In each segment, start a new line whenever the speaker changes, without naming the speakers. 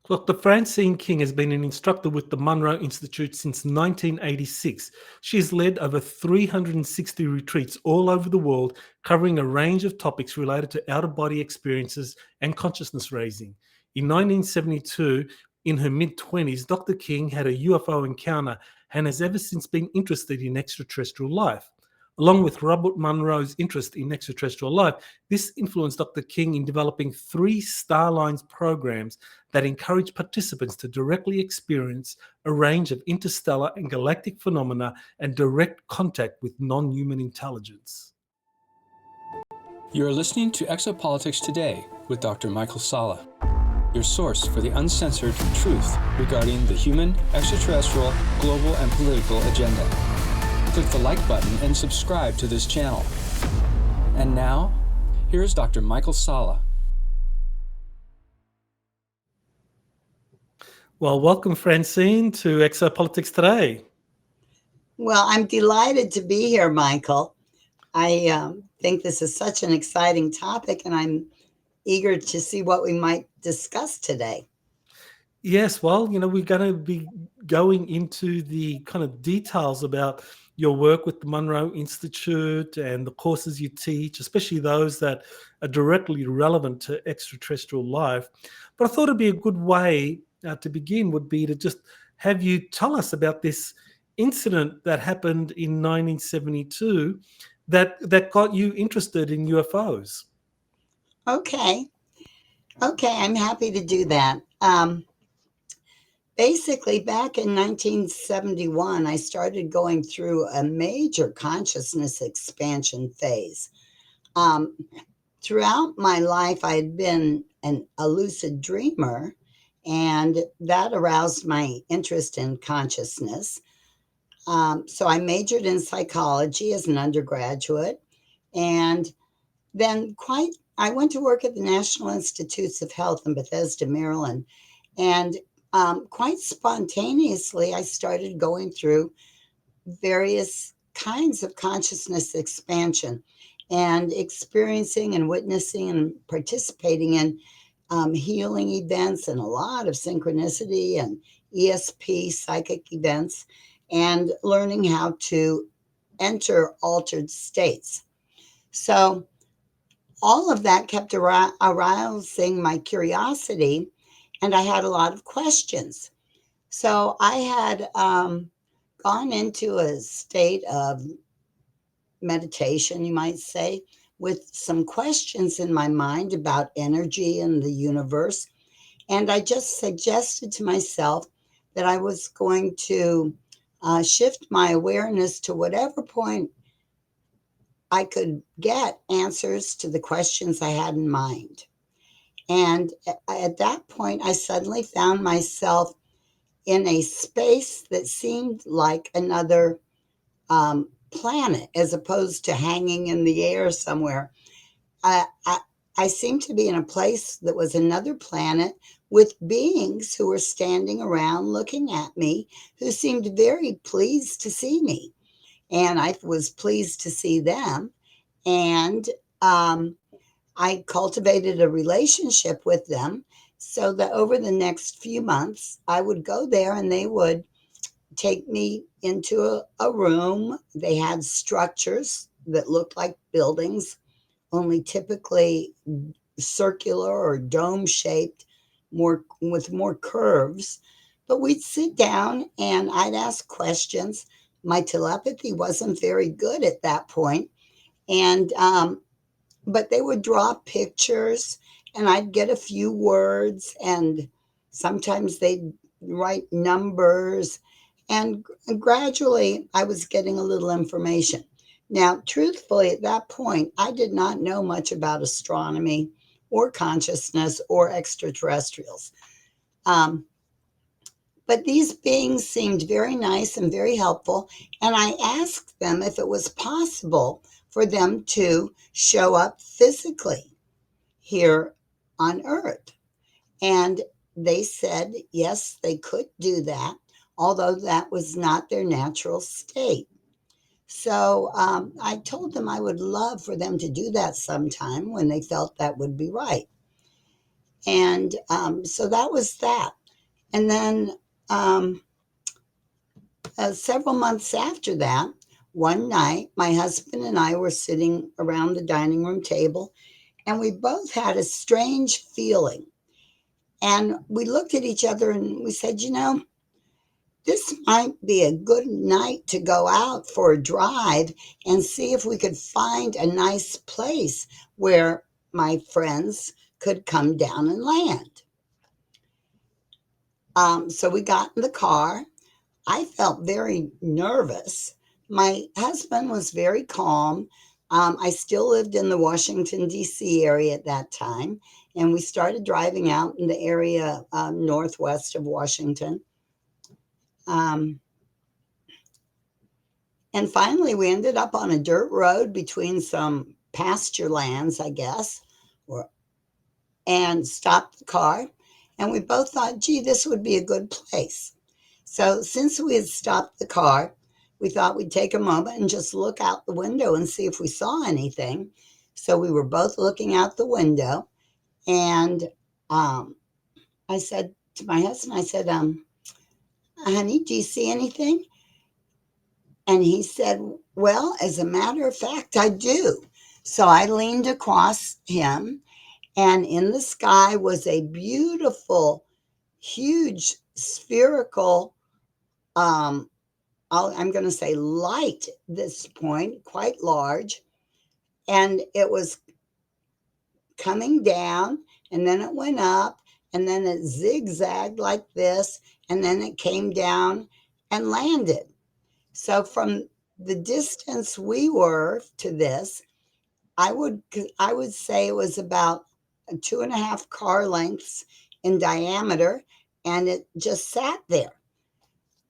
Dr. Franceen King has been an instructor with the Monroe Institute since 1986. She has led over 360 retreats all over the world, covering a range of topics related to out of body experiences and consciousness raising. In 1972, in her mid 20s, Dr. King had a UFO encounter and has ever since been interested in extraterrestrial life. Along with Robert Monroe's interest in extraterrestrial life, this influenced Dr. King in developing 3 Starlines programs that encourage participants to directly experience a range of interstellar and galactic phenomena and direct contact with non-human intelligence.
You are listening to Exopolitics Today with Dr. Michael Salla, your source for the uncensored truth regarding the human, extraterrestrial, global, and political agenda. Click the like button and subscribe to this channel. And now, here's Dr. Michael Salla.
Well, welcome, Francine, to Exopolitics Today.
Well, I'm delighted to be here, Michael. I think this is such an exciting topic, and I'm eager to see what we might discuss today.
Yes, well, we're going to be going into the kind of details about your work with the Monroe Institute and the courses you teach, especially those that are directly relevant to extraterrestrial life. But I thought it'd be a good way to begin would be to just have you tell us about this incident that happened in 1972 that got you interested in UFOs.
Okay, I'm happy to do that. Basically, back in 1971, I started going through a major consciousness expansion phase. Throughout my life, I had been a lucid dreamer, and that aroused my interest in consciousness. So I majored in psychology as an undergraduate, and then I went to work at the National Institutes of Health in Bethesda, Maryland, and quite spontaneously, I started going through various kinds of consciousness expansion and experiencing and witnessing and participating in healing events and a lot of synchronicity and ESP psychic events, and learning how to enter altered states. So all of that kept arousing my curiosity, and I had a lot of questions. So I had gone into a state of meditation, you might say, with some questions in my mind about energy and the universe. And I just suggested to myself that I was going to shift my awareness to whatever point I could get answers to the questions I had in mind. And at that point, I suddenly found myself in a space that seemed like another planet, as opposed to hanging in the air somewhere. I seemed to be in a place that was another planet with beings who were standing around looking at me, who seemed very pleased to see me. And I was pleased to see them. And I cultivated a relationship with them so that over the next few months, I would go there and they would take me into a room. They had structures that looked like buildings, only typically circular or dome shaped, with more curves. But we'd sit down and I'd ask questions. My telepathy wasn't very good at that point. And but they would draw pictures and I'd get a few words, and sometimes they'd write numbers, and gradually I was getting a little information. Now, truthfully, at that point, I did not know much about astronomy or consciousness or extraterrestrials. But these beings seemed very nice and very helpful, and I asked them if it was possible for them to show up physically here on Earth. And they said, yes, they could do that, although that was not their natural state. So I told them I would love for them to do that sometime when they felt that would be right. And so that was that. And then um, several months after that, one night, my husband and I were sitting around the dining room table, and we both had a strange feeling. And we looked at each other and we said, this might be a good night to go out for a drive and see if we could find a nice place where my friends could come down and land. So we got in the car. I felt very nervous. My husband was very calm. I still lived in the Washington, D.C. area at that time, and we started driving out in the area northwest of Washington. Um, and finally, we ended up on a dirt road between some pasture lands, I guess, or, and stopped the car. And we both thought, gee, this would be a good place. So, since we had stopped the car, we thought we'd take a moment and just look out the window and see if we saw anything. So, we were both looking out the window, and um, I said to my husband, I said, honey, do you see anything? And he said, well, as a matter of fact, I do. So, I leaned across him, and in the sky was a beautiful, huge, spherical um, I'm going to say light at this point, quite large, and it was coming down, and then it went up, and then it zigzagged like this, and then it came down and landed. So from the distance we were to this, I would I would say it was about 2.5 car lengths in diameter, and it just sat there.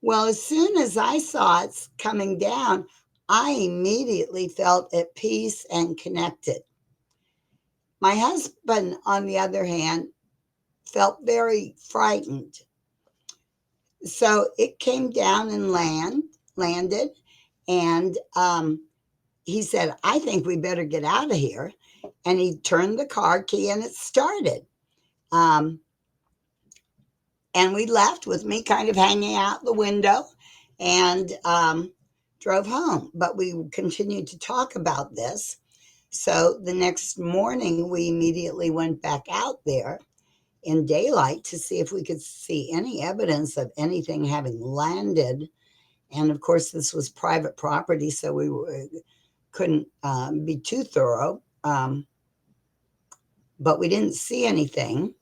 Well, as soon as I saw it coming down, I immediately felt at peace and connected. My husband, on the other hand, felt very frightened. So it came down and landed, and he said, "I think we better get out of here." And he turned the car key, and it started. Um, and we left with me kind of hanging out the window, and drove home. But we continued to talk about this. So the next morning, we immediately went back out there in daylight to see if we could see any evidence of anything having landed. And of course, this was private property, so couldn't be too thorough. But we didn't see anything.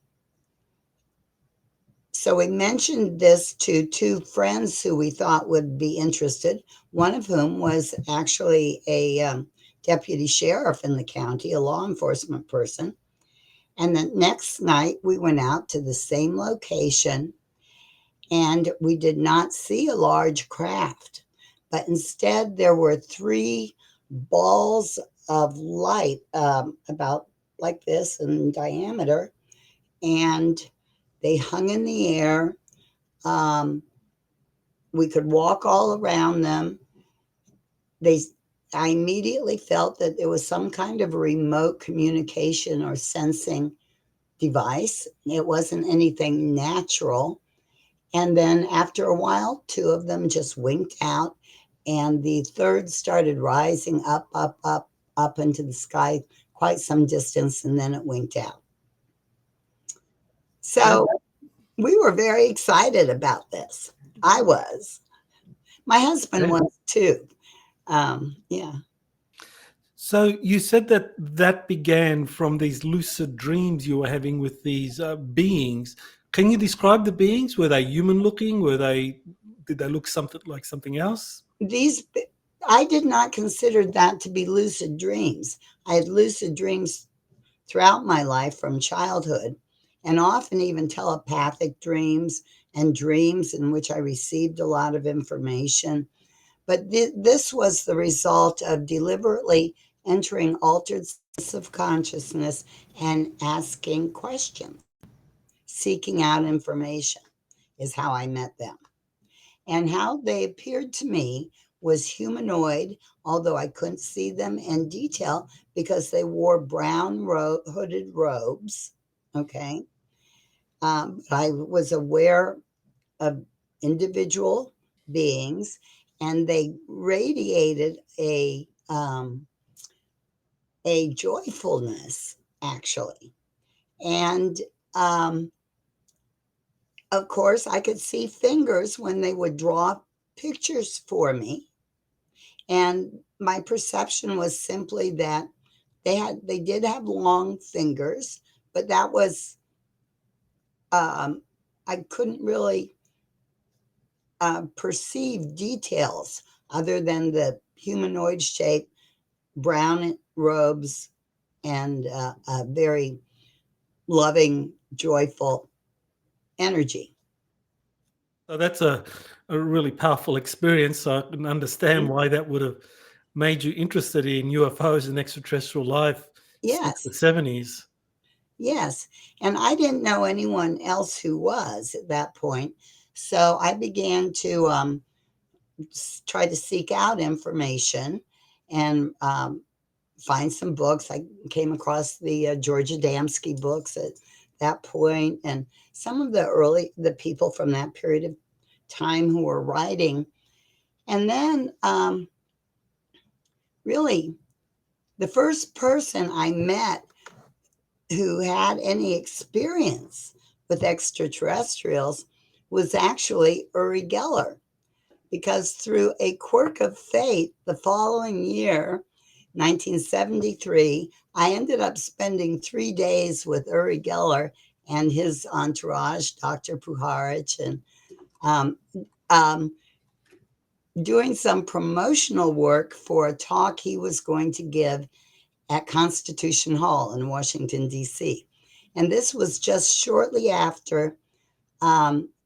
So we mentioned this to two friends who we thought would be interested, one of whom was actually a deputy sheriff in the county, a law enforcement person. And the next night, we went out to the same location, and we did not see a large craft, but instead there were three balls of light about like this in diameter, and they hung in the air. Um, we could walk all around them. They, I immediately felt that there was some kind of remote communication or sensing device. It wasn't anything natural. And then after a while, two of them just winked out, and the third started rising up, up, up, up into the sky quite some distance, and then it winked out. So we were very excited about this. I was. My husband was too. Yeah.
So you said that that began from these lucid dreams you were having with these beings. Can you describe the beings? Were they human looking? Did they look something like something else?
These, I did not consider that to be lucid dreams. I had lucid dreams throughout my life from childhood, and often even telepathic dreams and dreams in which I received a lot of information. But this was the result of deliberately entering altered states of consciousness and asking questions, seeking out information is how I met them. And how they appeared to me was humanoid, although I couldn't see them in detail because they wore brown hooded robes. Okay. I was aware of individual beings, and they radiated a joyfulness, actually. And um, of course, I could see fingers when they would draw pictures for me. And my perception was simply that they did have long fingers, but that was um, I couldn't really perceive details other than the humanoid shape, brown robes, and a very loving, joyful energy.
So that's a really powerful experience. So I can understand
Mhm.
why that would have made you interested in UFOs and extraterrestrial life since
Yes,
the 70s.
yes. And I didn't know anyone else who was at that point. So I began to try to seek out information and find some books. I came across the Georgia Damsky books at that point, and some of the people from that period of time who were writing. And then, really, the first person I met who had any experience with extraterrestrials was actually Uri Geller, because through a quirk of fate, the following year, 1973, I ended up spending 3 days with Uri Geller and his entourage, Dr. Puharich, and um, um, doing some promotional work for a talk he was going to give at Constitution Hall in Washington, D.C. And this was just shortly after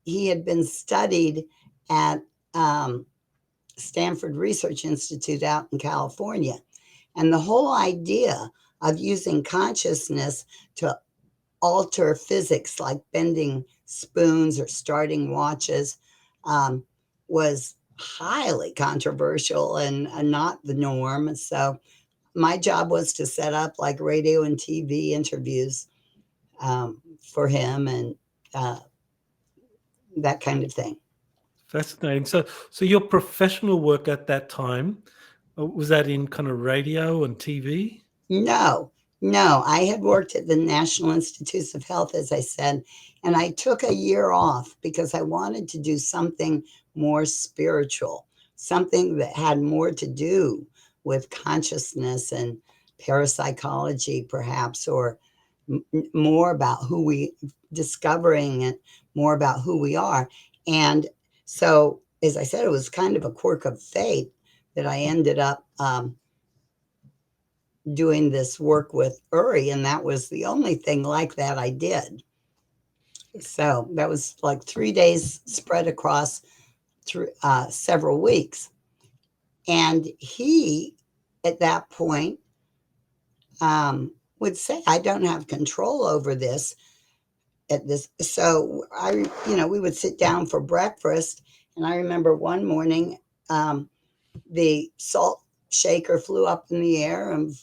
he had been studied at Stanford Research Institute out in California. And the whole idea of using consciousness to alter physics, like bending spoons or starting watches, um, was highly controversial and not the norm. So my job was to set up like radio and TV interviews for him and uh, that kind of thing.
Fascinating. So your professional work at that time, was that in kind of radio and TV?
No, no. I had worked at the National Institutes of Health, as I said, and I took a year off because I wanted to do something more spiritual, something that had more to do with consciousness and parapsychology, perhaps, or more about who we discovering it, more about who we are. And so, as I said, it was kind of a quirk of fate that I ended up doing this work with Uri, and that was the only thing like that I did. So that was like 3 days spread across through several weeks. And he, at that point, would say, "I don't have control over this." At this, so we would sit down for breakfast, and I remember one morning, um, the salt shaker flew up in the air and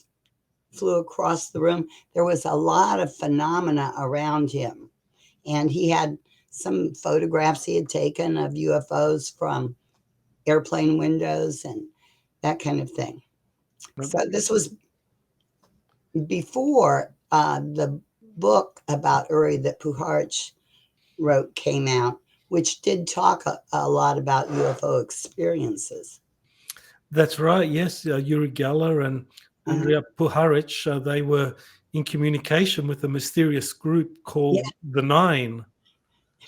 flew across the room. There was a lot of phenomena around him. And he had some photographs he had taken of UFOs from airplane windows and that kind of thing. So this was before the book about Uri that Puharich wrote came out, which did talk a lot about UFO experiences.
That's right. Yes, Uri Geller and
Uh,
Andrija Puharich, they were in communication with a mysterious group
yeah,
called the Nine.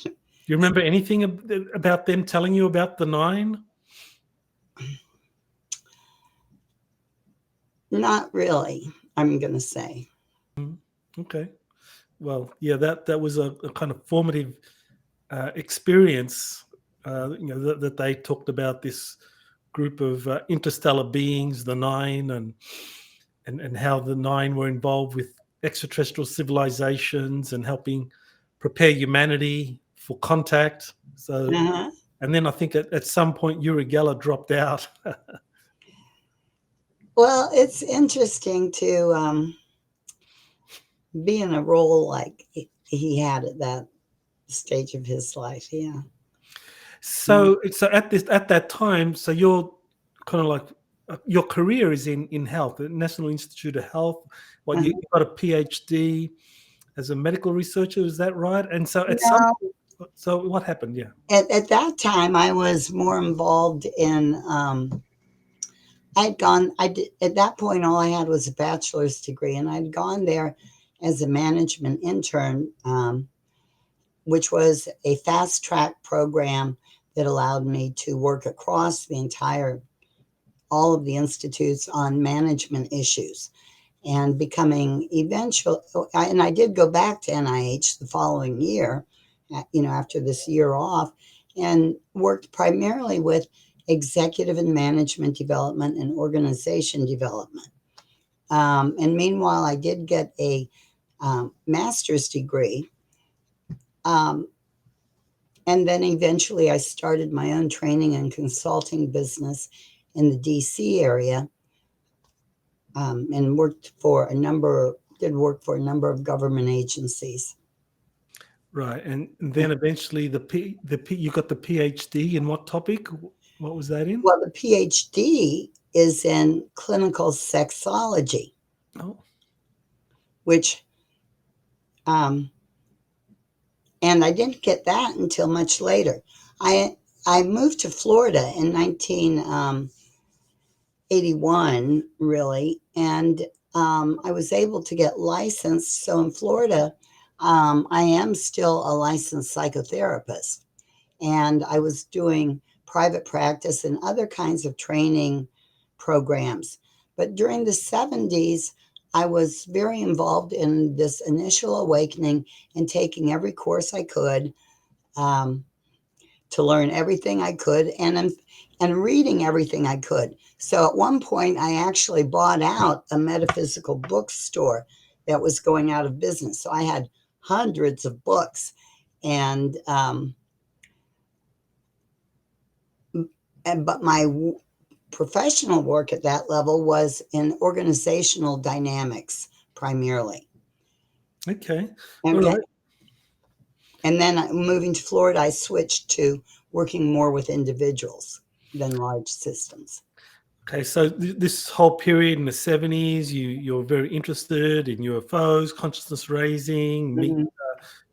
Do you remember anything about them telling you about the Nine?
not really, I'm going to say.
Okay. Well, yeah, that was a kind of formative experience. That they talked about this group of interstellar beings, the Nine, and how the Nine were involved with extraterrestrial civilizations and helping prepare humanity for contact. So,
Uh-huh.
and then I think at some point Uri Geller dropped out.
Well, it's interesting to be in a role like he had at that stage of his life. Yeah. Mm.
So at that time, so you're kind of like your career is in health, the National Institute of Health. What you
Uh-huh.
got a PhD as a medical researcher, is that right? And so at some,
No,
so what happened? Yeah.
at that time, I was more involved in. I did, at that point, all I had was a bachelor's degree, and I'd gone there as a management intern, which was a fast track program that allowed me to work across all of the institutes on management issues and becoming eventual. And I did go back to NIH the following year, after this year off, and worked primarily with executive and management development and organization development. And meanwhile, I did get a master's degree. Um, and then eventually I started my own training and consulting business in the DC area, and did work for a number of government agencies.
Right. And then eventually you got the PhD in what topic? What was that in?
Well, the PhD is in clinical sexology,
Oh,
which, um, and I didn't get that until much later. I I moved to Florida in 1981, really, and I was able to get licensed. So in Florida, I am still a licensed psychotherapist, and I was doing private practice and other kinds of training programs. But during the 70s, I was very involved in this initial awakening and taking every course I could, um, to learn everything I could, and reading everything I could. So at one point, I actually bought out a metaphysical bookstore that was going out of business. So I had hundreds of books, and but my professional work at that level was in organizational dynamics primarily.
okay. All
Okay.
right.
And then moving to Florida, I switched to working more with individuals than large systems.
Okay, so this whole period in the 70s, you're very interested in UFOs, consciousness raising, meet
Mhm.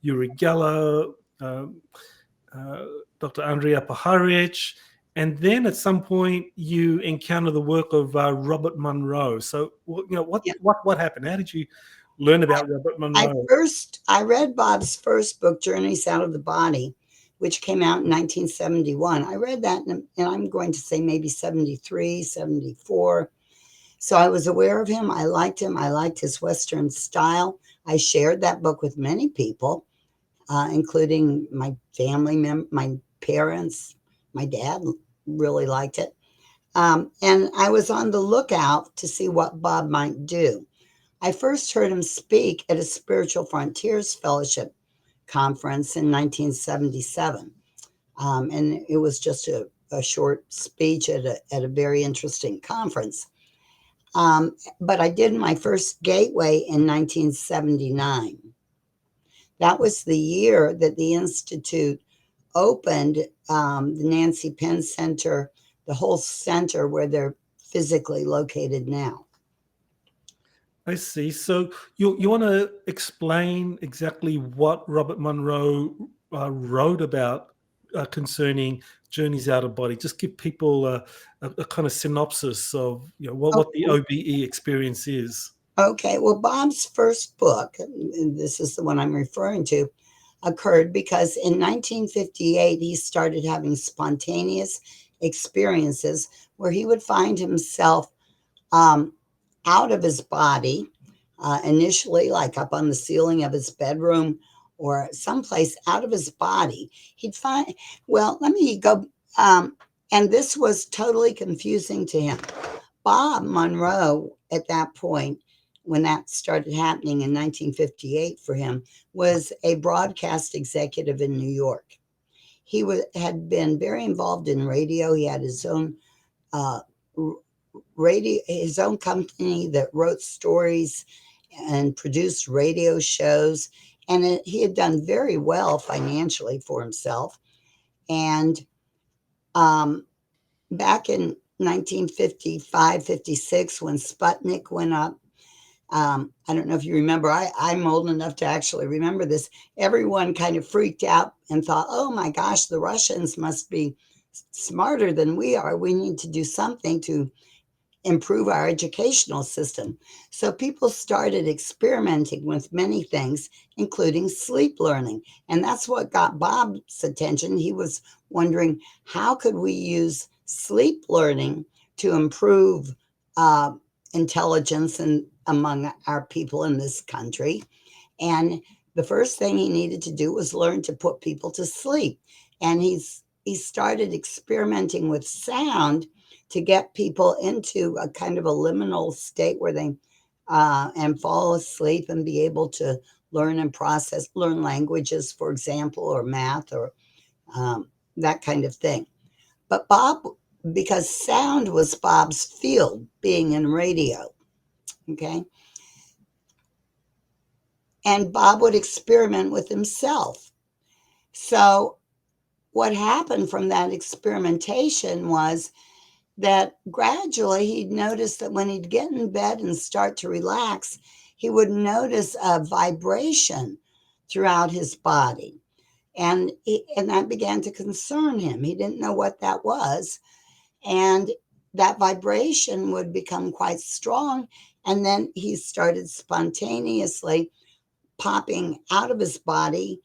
Uri Geller, um, uh, Dr. Andrija Puharich, and then at some point you encounter the work of Robert Monroe. So,
Yeah.
what happened? How did you learn about Robert Monroe?
I read Bob's first book, Journeys Out of the Body, which came out in 1971. I read that, and I'm going to say maybe 73, 74. So I was aware of him. I liked him. I liked his Western style. I shared that book with many people, including my my parents. My dad really liked it. And I was on the lookout to see what Bob might do. I first heard him speak at a Spiritual Frontiers Fellowship conference in 1977. And it was just a short speech at a very interesting conference. But I did my first gateway in 1979. That was the year that the Institute opened, the Nancy Penn Center, the whole center where they're physically located now.
I see. So you want to explain exactly what Robert Monroe wrote about concerning journeys out of body. Just give people a kind of synopsis of what the
Okay.
OBE experience is.
Okay. Well, Bob's first book, and this is the one I'm referring to, occurred because in 1958 he started having spontaneous experiences where he would find himself, um, out of his body, initially, like up on the ceiling of his bedroom or someplace out of his body. He'd find, well, let me go. And this was totally confusing to him. Bob Monroe, at that point, when that started happening in 1958 for him, was a broadcast executive in New York. Had been very involved in radio. He had his own uh, his own company that wrote stories and produced radio shows. And he had done very well financially for himself. And um, back in 1955, 56, when Sputnik went up, I don't know if you remember, I'm old enough to actually remember this. Everyone kind of freaked out and thought, oh my gosh, the Russians must be smarter than we are. We need to do something to improve our educational system. So people started experimenting with many things, including sleep learning. And that's what got Bob's attention. He was wondering, how could we use sleep learning to improve uh, intelligence among our people in this country? And the first thing he needed to do was learn to put people to sleep. And he started experimenting with sound to get people into a kind of a liminal state where they and fall asleep and be able to learn and process, learn languages, for example, or math or um, that kind of thing. But Bob, because sound was Bob's field, being in radio, okay, and Bob would experiment with himself. So what happened from that experimentation was that gradually he'd notice that when he'd get in bed and start to relax, he would notice a vibration throughout his body. And that began to concern him. He didn't know what that was. And that vibration would become quite strong. And then he started spontaneously popping out of his body,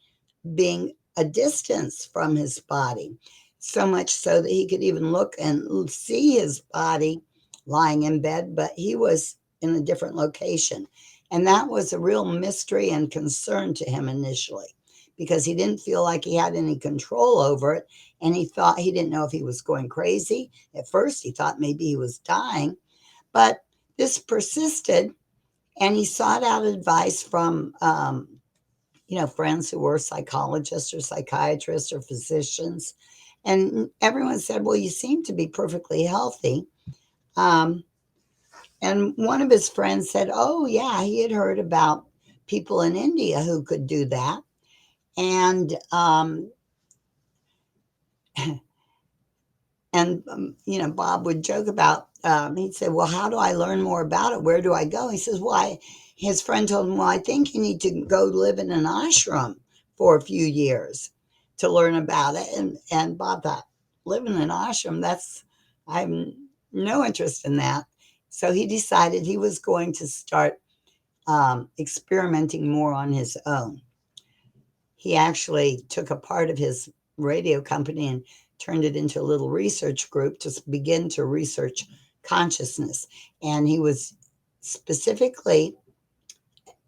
being a distance from his body, so much so that he could even look and see his body lying in bed, but he was in a different location. And that was a real mystery and concern to him initially because he didn't feel like he had any control over it. And he thought he didn't know if he was going crazy. At first, he thought maybe he was dying, but this persisted and he sought out advice from friends who were psychologists or psychiatrists or physicians. And everyone said, well, you seem to be perfectly healthy. Um, and one of his friends said, oh, yeah, he had heard about people in India who could do that. And, Bob would joke about, he'd say, well, how do I learn more about it? Where do I go? He says, why? His friend told him, well, I think you need to go live in an ashram for a few years to learn about it. And Bob thought, live in an ashram, I'm no interest in that. So he decided he was going to start experimenting more on his own. He actually took a part of his radio company and turned it into a little research group to begin to research consciousness. And he was specifically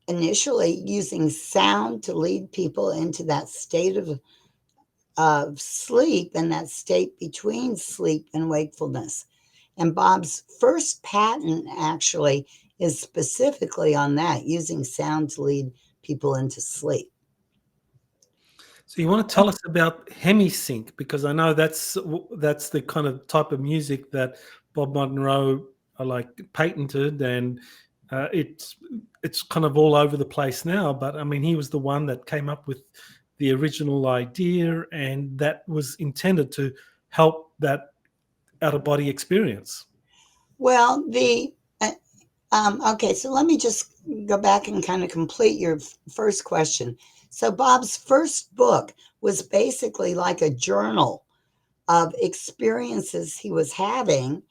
initially using sound to lead people into that state of sleep and that state between sleep and wakefulness. And Bob's first patent actually is specifically on that, using sound to lead people into sleep.
So you want to tell us about Hemi-Sync, because I know that's the kind of type of music that Bob Monroe like patented, and it's kind of all over the place now. But I mean, he was the one that came up with the original idea, and that was intended to help that out of body experience.
Well, okay, so let me just go back and kind of complete your first question. So Bob's first book was basically like a journal of experiences he was having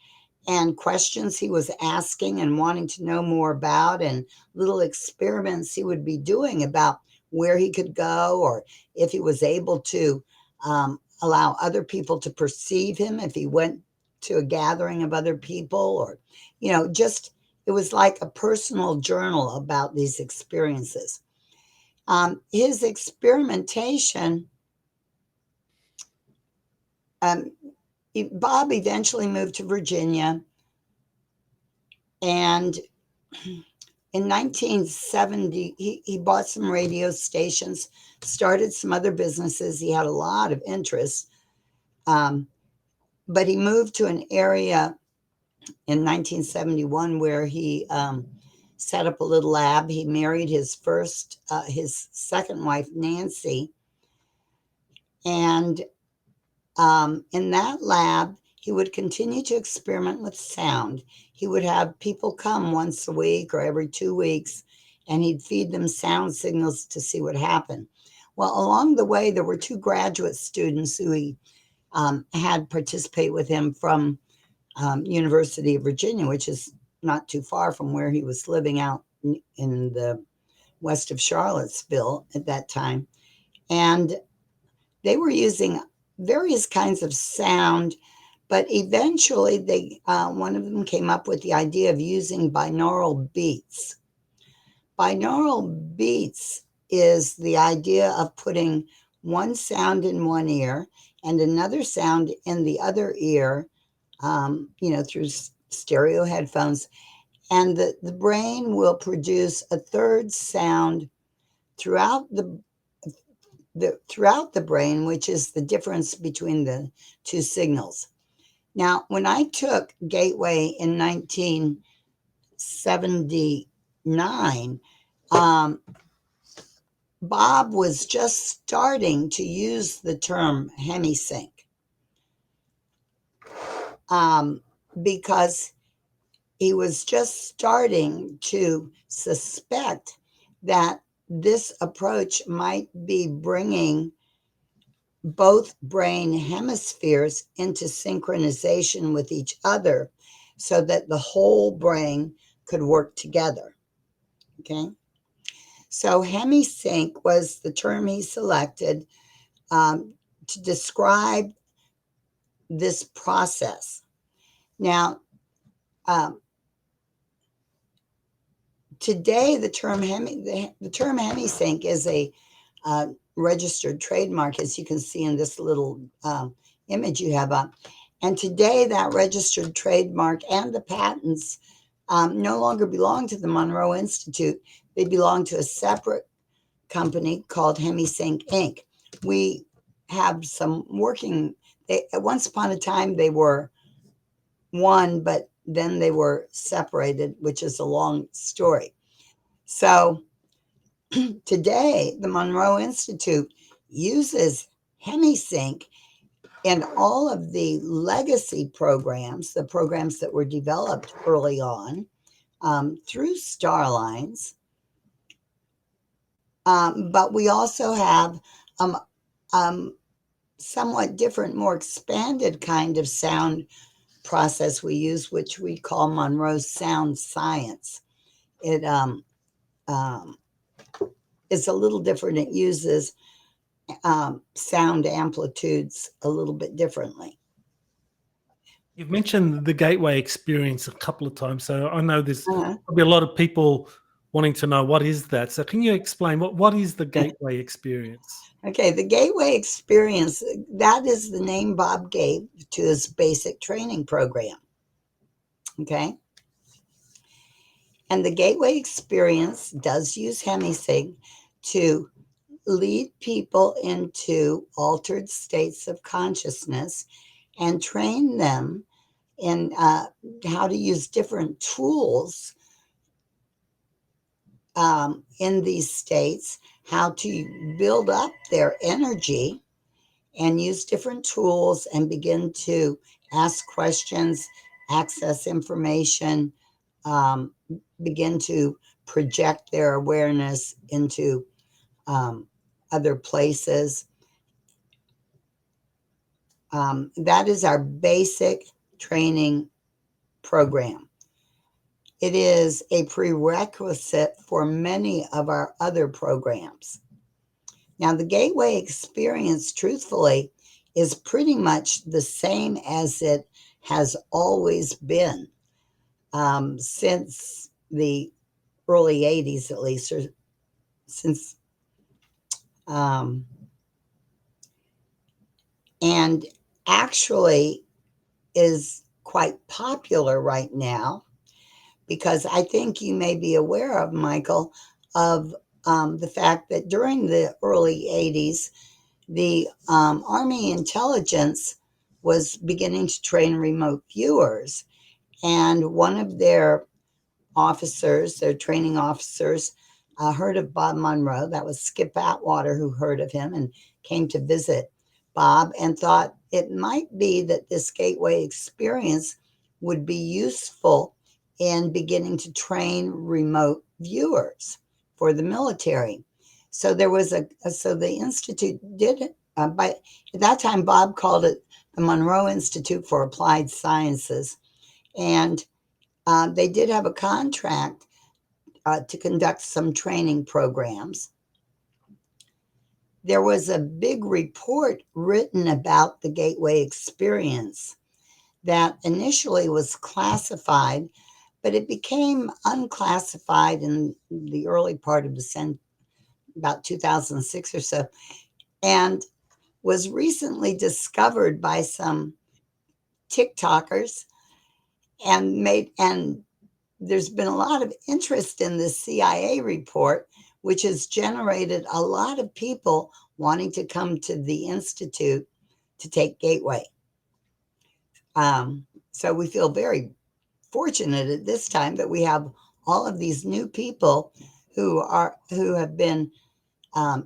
and questions he was asking and wanting to know more about, and little experiments he would be doing about where he could go or if he was able to allow other people to perceive him if he went to a gathering of other people, or just it was like a personal journal about these experiences. His experimentation, um, Bob eventually moved to Virginia, and in 1970, he bought some radio stations, started some other businesses. He had a lot of interest, but he moved to an area in 1971 where he set up a little lab. He married his second wife, Nancy. And in that lab, he would continue to experiment with sound. He would have people come once a week or every 2 weeks, and he'd feed them sound signals to see what happened. Well, along the way, there were 2 graduate students who he had participate with him from University of Virginia, which is not too far from where he was living out in the west of Charlottesville at that time. And they were using various kinds of sound, but eventually one of them came up with the idea of using binaural beats. Binaural beats is the idea of putting one sound in one ear and another sound in the other ear, through stereo headphones. And the brain will produce a third sound throughout the brain, which is the difference between the 2 signals. Now, when I took Gateway in 1979, Bob was just starting to use the term Hemi-Sync, because he was just starting to suspect that this approach might be bringing both brain hemispheres into synchronization with each other so that the whole brain could work together. Okay? So Hemi-Sync was the term he selected to describe this process. Now, today, the term Hemi-Sync is a registered trademark, as you can see in this little image you have up. And today, that registered trademark and the patents no longer belong to the Monroe Institute. They belong to a separate company called Hemi-Sync Inc. We have some once upon a time, they were one, but then they were separated, which is a long story. So today, the Monroe Institute uses Hemi-Sync in all of the legacy programs, the programs that were developed early on through Starlines. But we also have somewhat different, more expanded kind of sound process we use, which we call Monroe Sound Science. It is a little different. It uses sound amplitudes a little bit differently.
You've mentioned the Gateway experience a couple of times, so I know there's probably a lot of people wanting to know what is that. So can you explain what is the Gateway experience?
Okay, the Gateway experience, that is the name Bob gave to his basic training program. Okay? And the Gateway experience does use Hemi-Sync to lead people into altered states of consciousness and train them in how to use different tools in these states, how to build up their energy and use different tools and begin to ask questions, access information, begin to project their awareness into other places. That is our basic training program. It is a prerequisite for many of our other programs. Now, the Gateway experience, truthfully, is pretty much the same as it has always been since the early 80s, at least, or since and actually is quite popular right now, because I think you may be aware of, Michael, of the fact that during the early 80s, the Army intelligence was beginning to train remote viewers. And one of their officers, their training officers, heard of Bob Monroe. That was Skip Atwater who heard of him and came to visit Bob and thought it might be that this gateway experience would be useful in beginning to train remote viewers for the military. So there was so the institute did it. By at that time, Bob called it the Monroe Institute for Applied Sciences, and they did have a contract to conduct some training programs. There was a big report written about the Gateway experience that initially was classified, but it became unclassified in the early part of the about 2006 or so, and was recently discovered by some TikTokers and there's been a lot of interest in this CIA report, which has generated a lot of people wanting to come to the Institute to take Gateway. So we feel very fortunate at this time that we have all of these new people who have been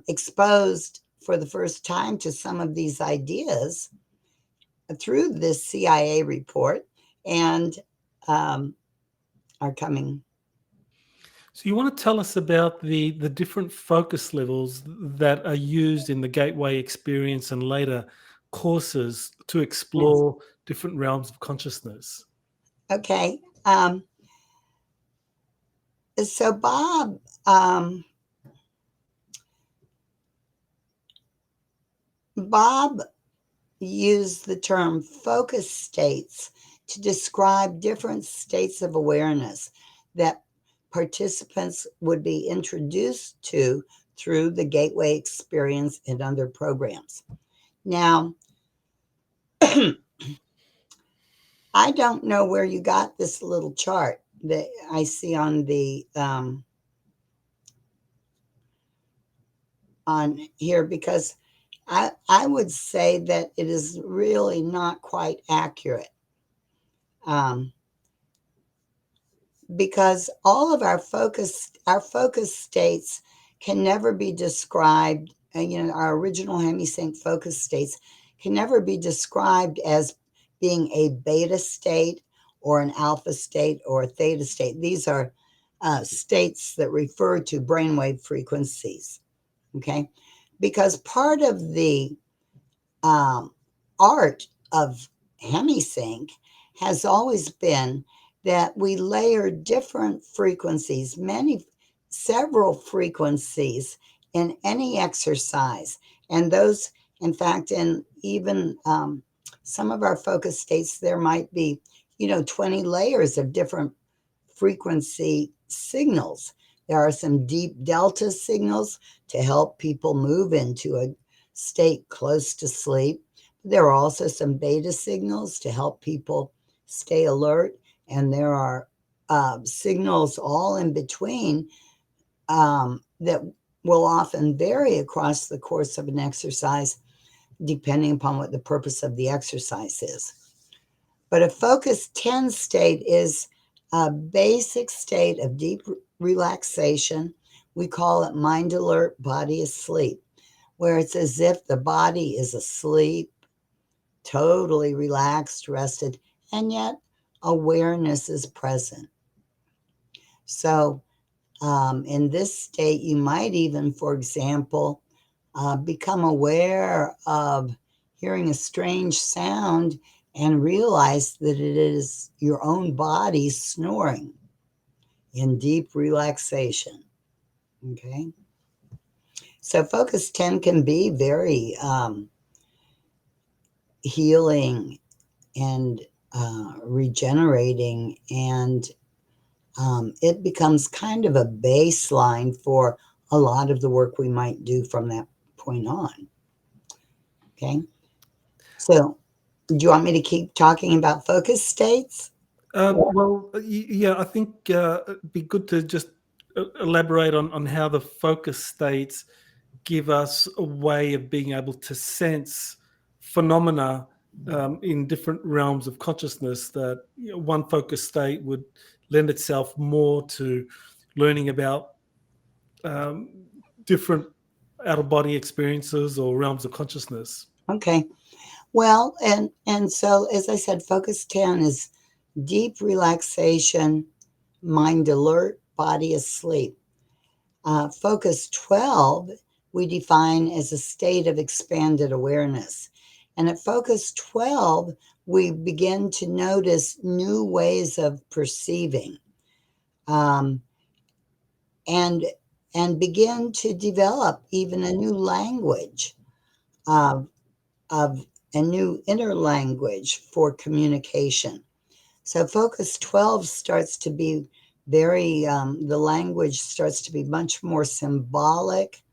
exposed for the first time to some of these ideas through this CIA report and are coming.
So you want to tell us about the different focus levels that are used in the Gateway experience and later courses to
Yes.
explore different realms of consciousness.
Okay. So Bob used the term focus states to describe different states of awareness that participants would be introduced to through the Gateway experience and other programs. Now, I don't know where you got this little chart that I see on on here, because I would say that it is really not quite accurate, um, because all of our focus states can never be described. Our original Hemi-Sync focus states can never be described as being a beta state or an alpha state or a theta state. These are states that refer to brainwave frequencies. Okay, because part of the um, art of Hemi-Sync has always been that we layer different frequencies, several frequencies in any exercise. And those, in fact, in even some of our focus states, there might be, 20 layers of different frequency signals. There are some deep delta signals to help people move into a state close to sleep. There are also some beta signals to help people stay alert. And there are signals all in between that will often vary across the course of an exercise, depending upon what the purpose of the exercise is. But a focus 10 state is a basic state of deep relaxation. We call it mind alert, body asleep, where it's as if the body is asleep, totally relaxed, rested, and yet awareness is present. So, in this state, you might even, for example, become aware of hearing a strange sound and realize that it is your own body snoring in deep relaxation. Okay. So, focus 10 can be very healing and regenerating, and it becomes kind of a baseline for a lot of the work we might do from that point on. Okay. So, do you want me to keep talking about focus states?
Well, yeah, I think it'd be good to just elaborate on how the focus states give us a way of being able to sense phenomena in different realms of consciousness. That one focus state would lend itself more to learning about um, different out of body experiences or realms of consciousness?
Okay. Well, and so as I said, focus 10 is deep relaxation, mind alert, body asleep. Focus 12 we define as a state of expanded awareness. And at focus 12, we begin to notice new ways of perceiving, um, and begin to develop even a new language, of a new inner language for communication. So focus 12 starts to be the language starts to be much more symbolic,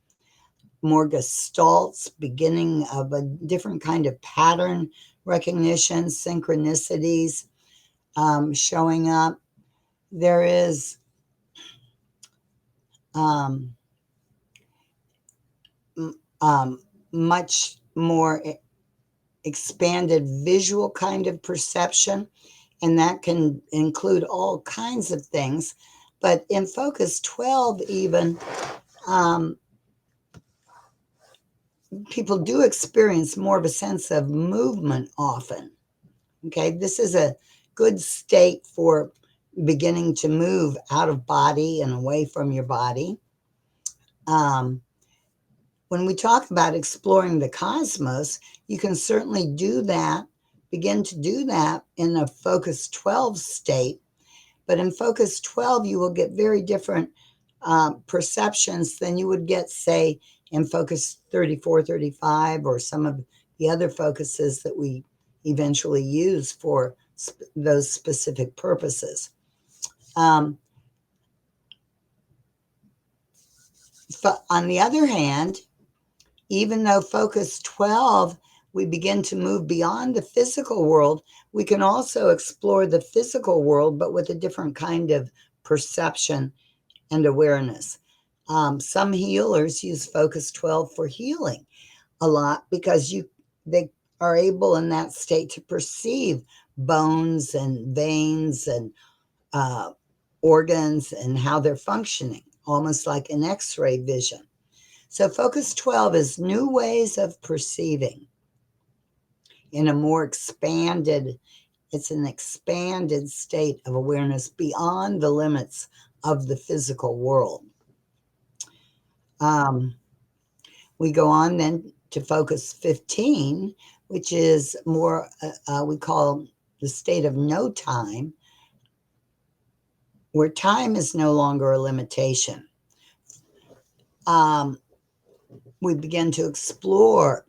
more gestalts, beginning of a different kind of pattern recognition, synchronicities showing up. There is um, much more expanded visual kind of perception, and that can include all kinds of things. But in focus 12, even um, people do experience more of a sense of movement often. Okay, this is a good state for beginning to move out of body and away from your body. Um, when we talk about exploring the cosmos, you can certainly do that, begin to do that in a focus 12 state. But in focus 12, you will get very different perceptions than you would get, say, in focus 34, 35, or some of the other focuses that we eventually use for those specific purposes. On the other hand, even though focus 12, we begin to move beyond the physical world, we can also explore the physical world, but with a different kind of perception and awareness. Some healers use focus 12 for healing a lot because they are able in that state to perceive bones and veins and organs and how they're functioning, almost like an X-ray vision. So focus 12 is new ways of perceiving in a more expanded, it's an expanded state of awareness beyond the limits of the physical world. We go on then to focus 15, which is more, we call the state of no time, where time is no longer a limitation. We begin to explore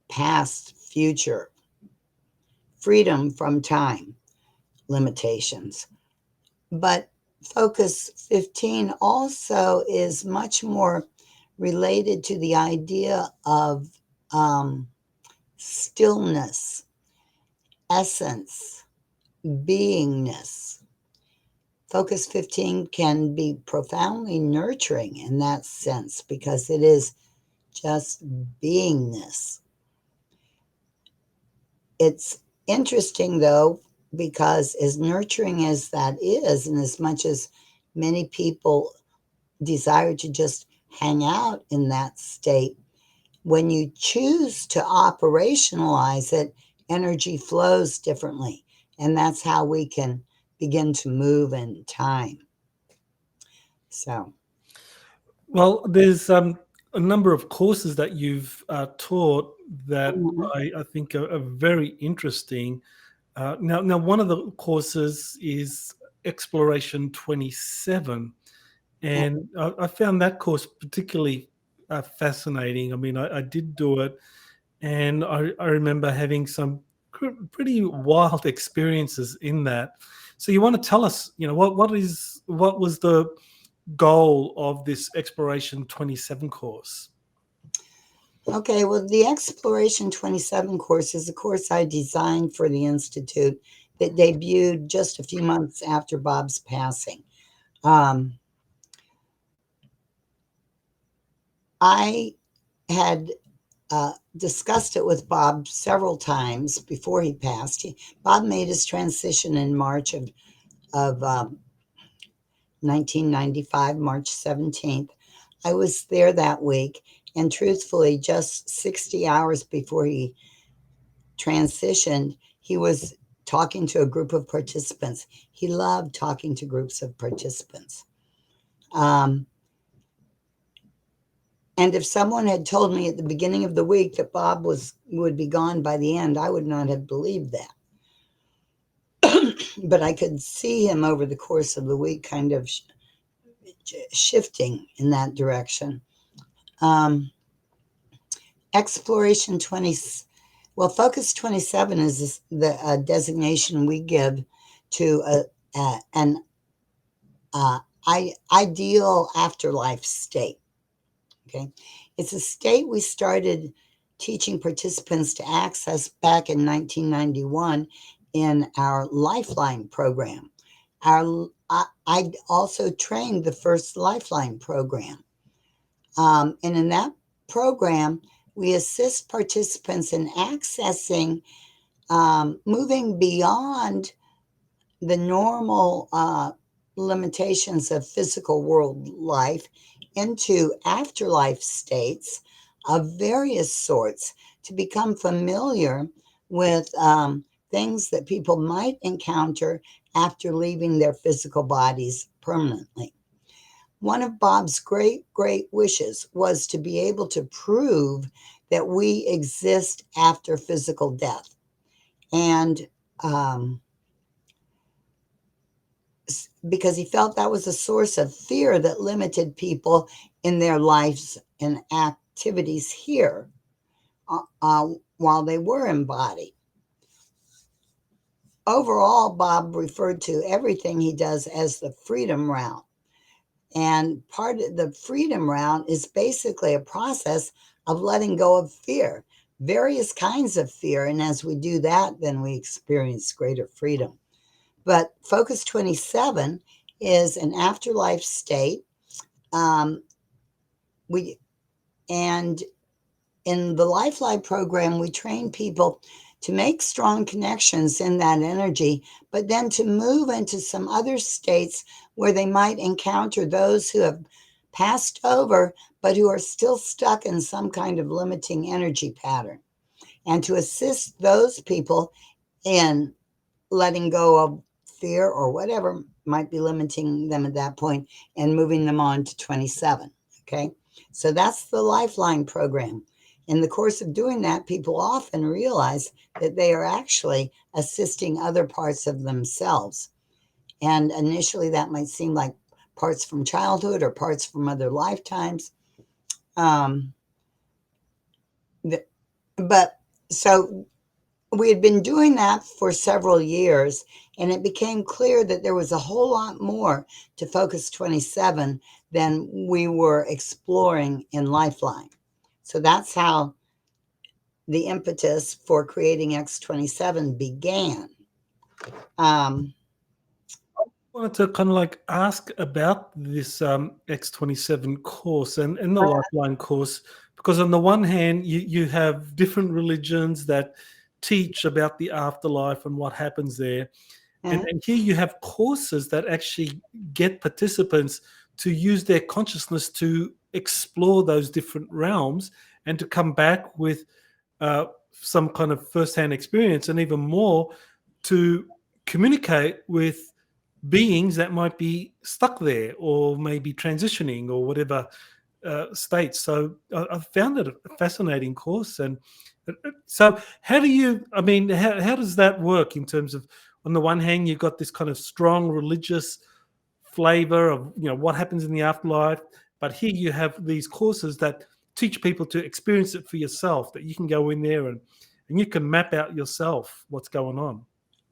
past, future, freedom from time limitations. But focus 15 also is much more related to the idea of stillness, essence, beingness. Focus 15 can be profoundly nurturing in that sense because it is just beingness. It's interesting, though, because as nurturing as that is, and as much as many people desire to just hang out in that state, when you choose to operationalize it, energy flows differently. And that's how we can begin to move in time. So,
Well, there's a number of courses that you've taught that
mhm.
I think are very interesting. Now, one of the courses is Exploration 27, and I found that course particularly fascinating. I mean, I did do it, and I remember having some pretty wild experiences in that. So, you want to tell us, what was the goal of this Exploration 27 course?
Okay, well, the Exploration 27 course is a course I designed for the Institute that debuted just a few months after Bob's passing. Um, I had discussed it with Bob several times before he passed. Bob made his transition in March of 1995, March 17th. I was there that week, and truthfully, just 60 hours before he transitioned, he was talking to a group of participants. He loved talking to groups of participants. Um, and if someone had told me at the beginning of the week that Bob would be gone by the end, I would not have believed that. But I could see him over the course of the week kind of shifting in that direction. Um, Exploration 20, well, Focus 27 is the designation we give to an ideal afterlife state. Okay, it's a state we started teaching participants to access back in 1991 in our Lifeline program. I also trained the first Lifeline program. And in that program, we assist participants in accessing, moving beyond the normal limitations of physical world life into afterlife states of various sorts to become familiar with things that people might encounter after leaving their physical bodies permanently. One of Bob's great, great wishes was to be able to prove that we exist after physical death. And because he felt that was a source of fear that limited people in their lives and activities here while they were embodied. Overall, Bob referred to everything he does as the freedom route. And part of the freedom route is basically a process of letting go of fear, various kinds of fear. And as we do that, then we experience greater freedom. But Focus 27 is an afterlife state. We and in the Lifeline program, we train people to make strong connections in that energy, but then to move into some other states where they might encounter those who have passed over, but who are still stuck in some kind of limiting energy pattern, and to assist those people in letting go of fear or whatever might be limiting them at that point and moving them on to 27. Okay. So that's the Lifeline program. In the course of doing that, people often realize that they are actually assisting other parts of themselves. And initially, that might seem like parts from childhood or parts from other lifetimes. Um, but so we had been doing that for several years, and it became clear that there was a whole lot more to Focus 27 than we were exploring in Lifeline. So that's how the impetus for creating X27 began. Um,
I wanted to kind of like ask about this X27 course and the Lifeline course, because on the one hand, you have different religions that teach about the afterlife and what happens there.
uh,
And here you have courses that actually get participants to use their consciousness to explore those different realms and to come back with some kind of first-hand experience, and even more to communicate with beings that might be stuck there or maybe transitioning or whatever state. So I found it a fascinating course. And so how do you, I mean, how does that work in terms of, on the one hand, you've got this kind of strong religious flavor of, what happens in the afterlife, but here you have these courses that teach people to experience it for yourself, that you can go in there and you can map out yourself what's going on.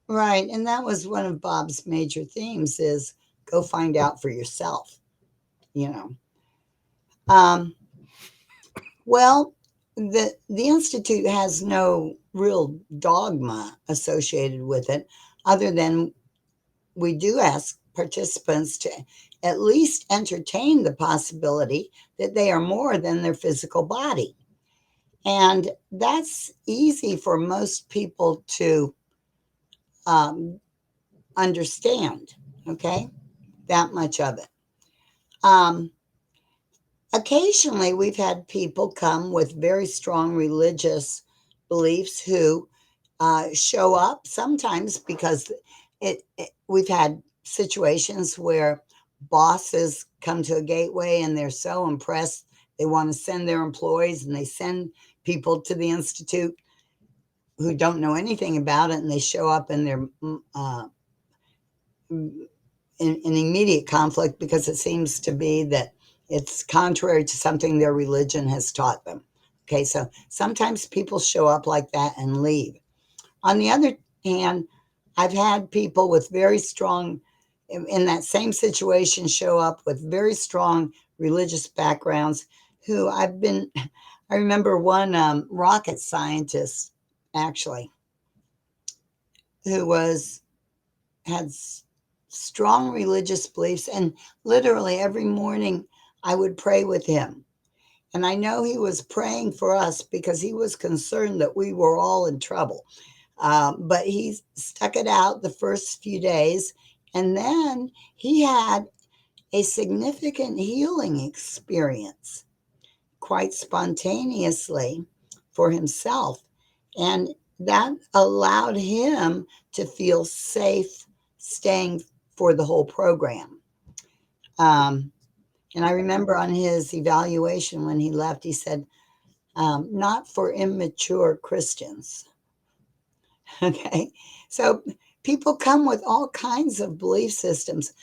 right. And that was one of Bob's major themes is go find out for yourself, you know. Um, well, the Institute has no real dogma associated with it, other than we do ask participants to at least entertain the possibility that they are more than their physical body. And that's easy for most people to um, understand, okay? That much of it. Um, Occasionally, we've had people come with very strong religious beliefs who show up sometimes because we've had situations where bosses come to a gateway and they're so impressed they want to send their employees, and they send people to the institute who don't know anything about it, and they show up and they're in immediate conflict because it seems to be that it's contrary to something their religion has taught them. Okay, so sometimes people show up like that and leave. On the other hand, I've had people with very strong, in that same situation, show up with very strong religious backgrounds who I remember one rocket scientist actually who had strong religious beliefs, and literally every morning I would pray with him. And I know he was praying for us because he was concerned that we were all in trouble. But he stuck it out the first few days, and then he had a significant healing experience quite spontaneously for himself. And that allowed him to feel safe staying for the whole program. Um, and I remember on his evaluation when he left, he said, not for immature Christians. Okay. So people come with all kinds of belief systems,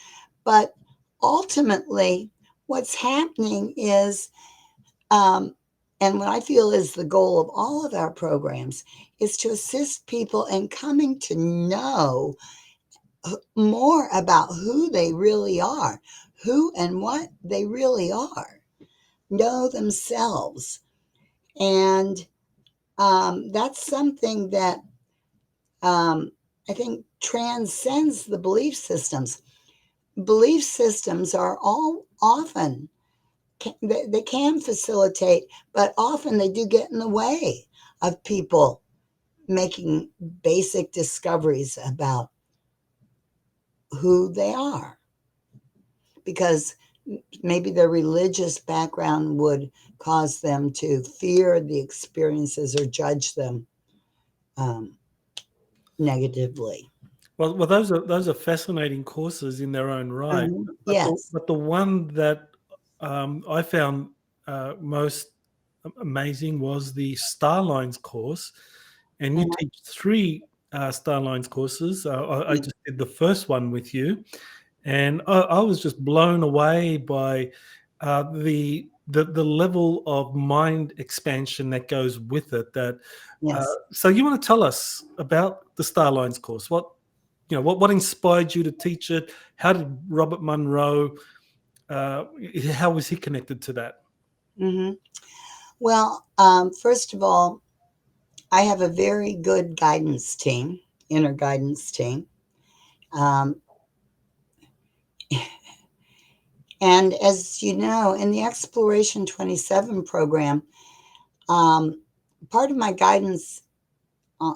but ultimately, what's happening is, um, and what I feel is the goal of all of our programs, is to assist people in coming to know more about who they really are, who and what they really are, know themselves. And that's something that um, I think transcends the belief systems. Belief systems are all often, they can facilitate, but often they do get in the way of people making basic discoveries about who they are, because maybe their religious background would cause them to fear the experiences or judge them um, negatively.
Well, those are fascinating courses in their own right. But
Yes.
the one that I found most amazing was the Starlines course, and you
Mhm.
teach three Starlines courses. I
Yeah.
just did the first one with you, and I was just blown away by the level of mind expansion that goes with it.
Yes.
So you want to tell us about the Starlines course? What inspired you to teach it? How did Robert Monroe? How was he connected to that?
hmm Well, first of all, I have a very good guidance team, inner guidance team. Um, and as you know, in the Exploration 27 program, um, part of my guidance uh,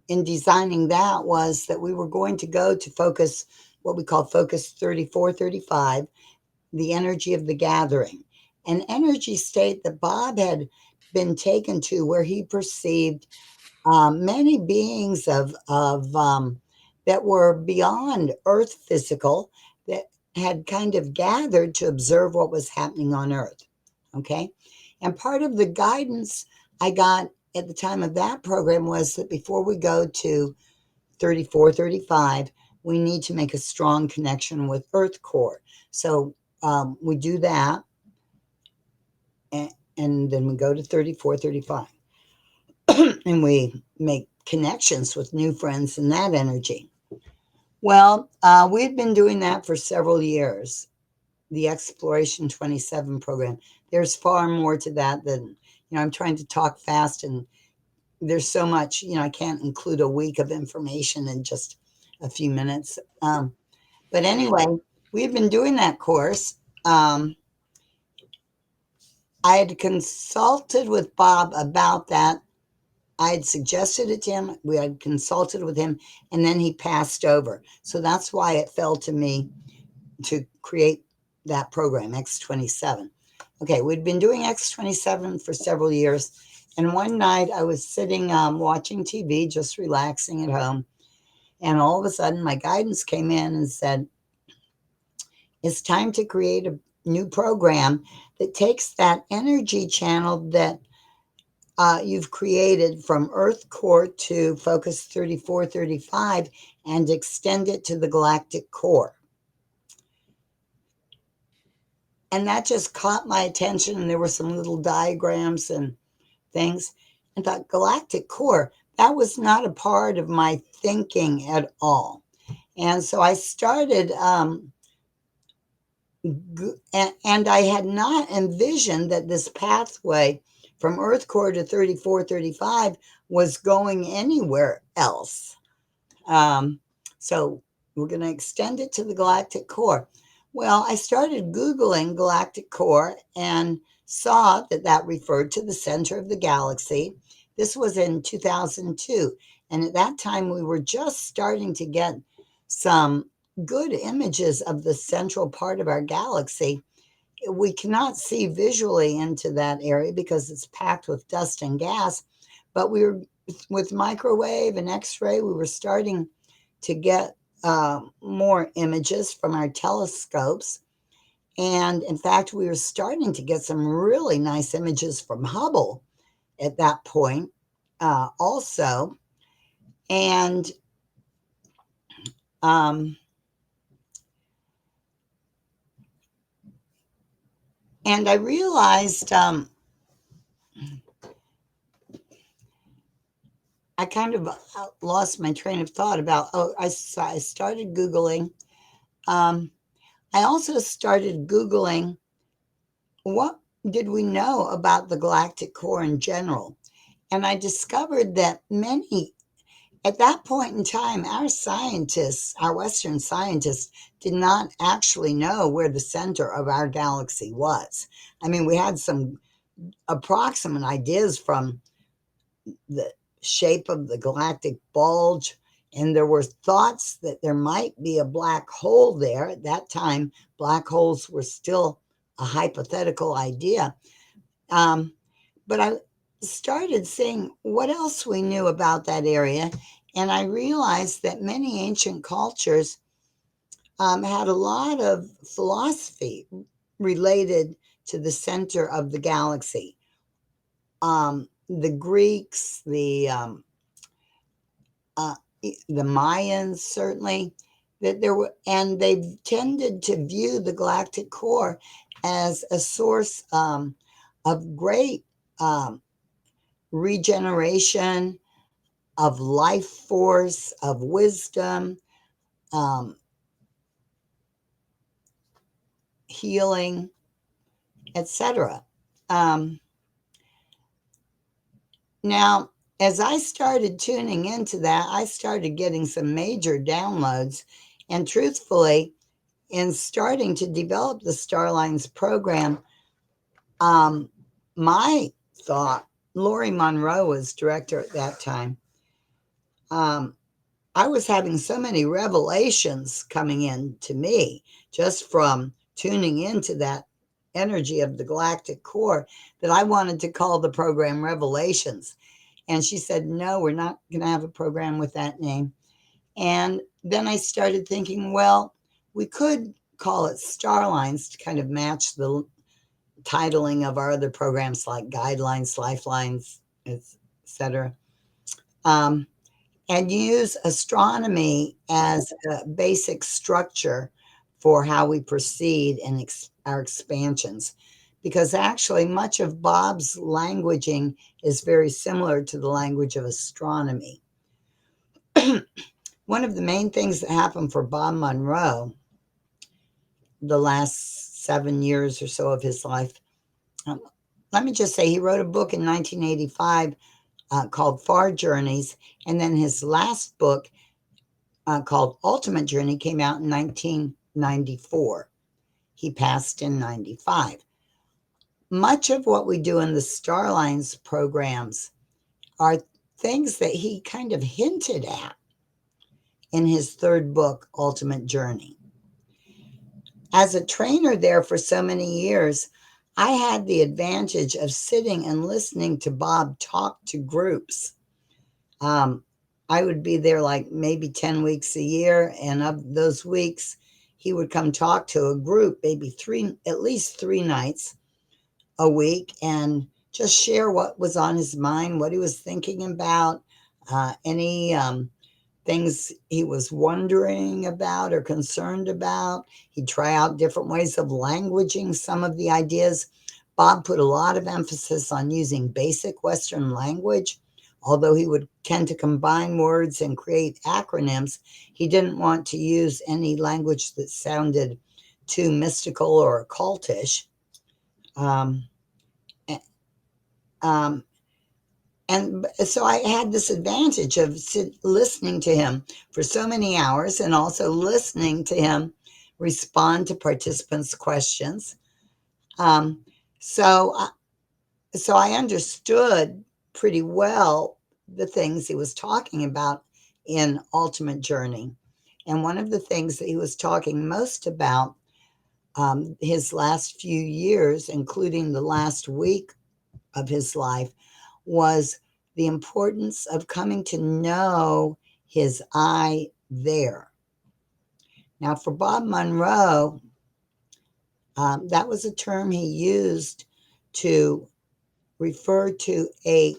in designing that was that we were going to go to focus, what we call focus 3435, the energy of the gathering, an energy state that Bob had been taken to where he perceived many beings that were beyond Earth physical, that had kind of gathered to observe what was happening on Earth. Okay. And part of the guidance I got at the time of that program was that before we go to 3435, we need to make a strong connection with Earth core. So we do that, and then we go to 3435 and we make connections with new friends in that energy. Well, we've been doing that for several years, the Exploration 27 program. There's far more to that than, I'm trying to talk fast, and there's so much, I can't include a week of information in just a few minutes. But anyway, we've been doing that course. Um, I had consulted with Bob about that. I had suggested it to him. We had consulted with him, and then he passed over. So that's why it fell to me to create that program, X27. Okay, we'd been doing X27 for several years. And one night I was sitting watching TV, just relaxing at home. And all of a sudden, my guidance came in and said, it's time to create a new program that takes that energy channel that you've created from Earth core to focus 3435 and extend it to the galactic core. And that just caught my attention. And there were some little diagrams and things. And thought, galactic core, that was not a part of my thinking at all. And so I started, and I had not envisioned that this pathway from Earth core to 3435 was going anywhere else. So we're going to extend it to the galactic core. Well, I started Googling galactic core and saw that that referred to the center of the galaxy. This was in 2002. And at that time, we were just starting to get some good images of the central part of our galaxy. We cannot see visually into that area because it's packed with dust and gas. But we were, with microwave and X-ray, we were starting to get more images from our telescopes. And in fact, we were starting to get some really nice images from Hubble at that point also. And I realized I kind of lost my train of thought about, I started Googling. I also started Googling what did we know about the galactic core in general. And I discovered that at that point in time, our scientists, our Western scientists, did not actually know where the center of our galaxy was. I mean, we had some approximate ideas from the shape of the galactic bulge, and there were thoughts that there might be a black hole there. At that time, black holes were still a hypothetical idea. But I started seeing what else we knew about that area, and I realized that many ancient cultures had a lot of philosophy related to the center of the galaxy. The Greeks, the Mayans, certainly, that there were, and they tended to view the galactic core as a source of great regeneration, of life force, of wisdom, healing, etc. Now, as I started tuning into that, I started getting some major downloads. And truthfully, in starting to develop the Starlines program, my thought, Uri Monroe was director at that time. I was having so many revelations coming in to me just from tuning into that energy of the galactic core that I wanted to call the program Revelations. And she said, no, we're not going to have a program with that name. And then I started thinking, well, we could call it Starlines to kind of match the titling of our other programs like Guidelines, Lifelines, etc. And use astronomy as a basic structure for how we proceed in our expansions. Because actually, much of Bob's languaging is very similar to the language of astronomy. One of the main things that happened for Bob Monroe, the last 7 years or so of his life, let me just say he wrote a book in 1985 called Far Journeys, and then his last book called Ultimate Journey came out in 1994. He passed in 95. much of what we do in the Starlines programs are things that he kind of hinted at in his third book, Ultimate Journey. As a trainer there for so many years, I had the advantage of sitting and listening to Bob talk to groups. Um, I would be there like maybe 10 weeks a year, and of those weeks, he would come talk to a group, maybe at least 3 nights a week, and just share what was on his mind, what he was thinking about, any things he was wondering about or concerned about. He'd try out different ways of languaging some of the ideas. Bob put a lot of emphasis on using basic Western language. Although he would tend to combine words and create acronyms, he didn't want to use any language that sounded too mystical or occultish. Um, um, And so I had this advantage of listening to him for so many hours and also listening to him respond to participants' questions. Um, so, I- so I understood pretty well the things he was talking about in Ultimate Journey. And one of the things that he was talking most about his last few years, including the last week of his life, was the importance of coming to know his I there. Now, for Bob Monroe, that was a term he used to refer to a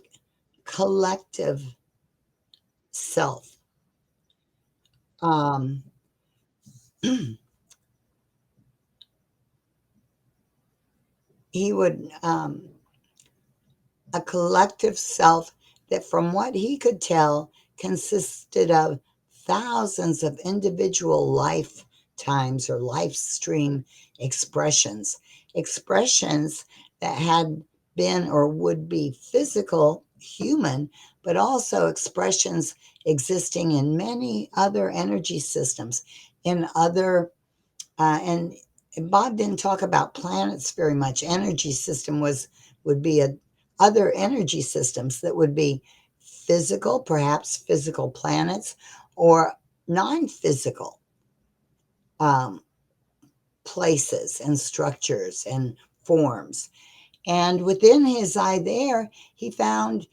collective self. Um, he would a collective self that, from what he could tell, consisted of thousands of individual lifetimes or life stream expressions, expressions that had been or would be physical, human, but also expressions existing in many other energy systems, in other, and Bob didn't talk about planets very much. Energy system would be a other energy systems that would be physical, perhaps physical planets, or non-physical um, places and structures and forms. And within his eye there, he found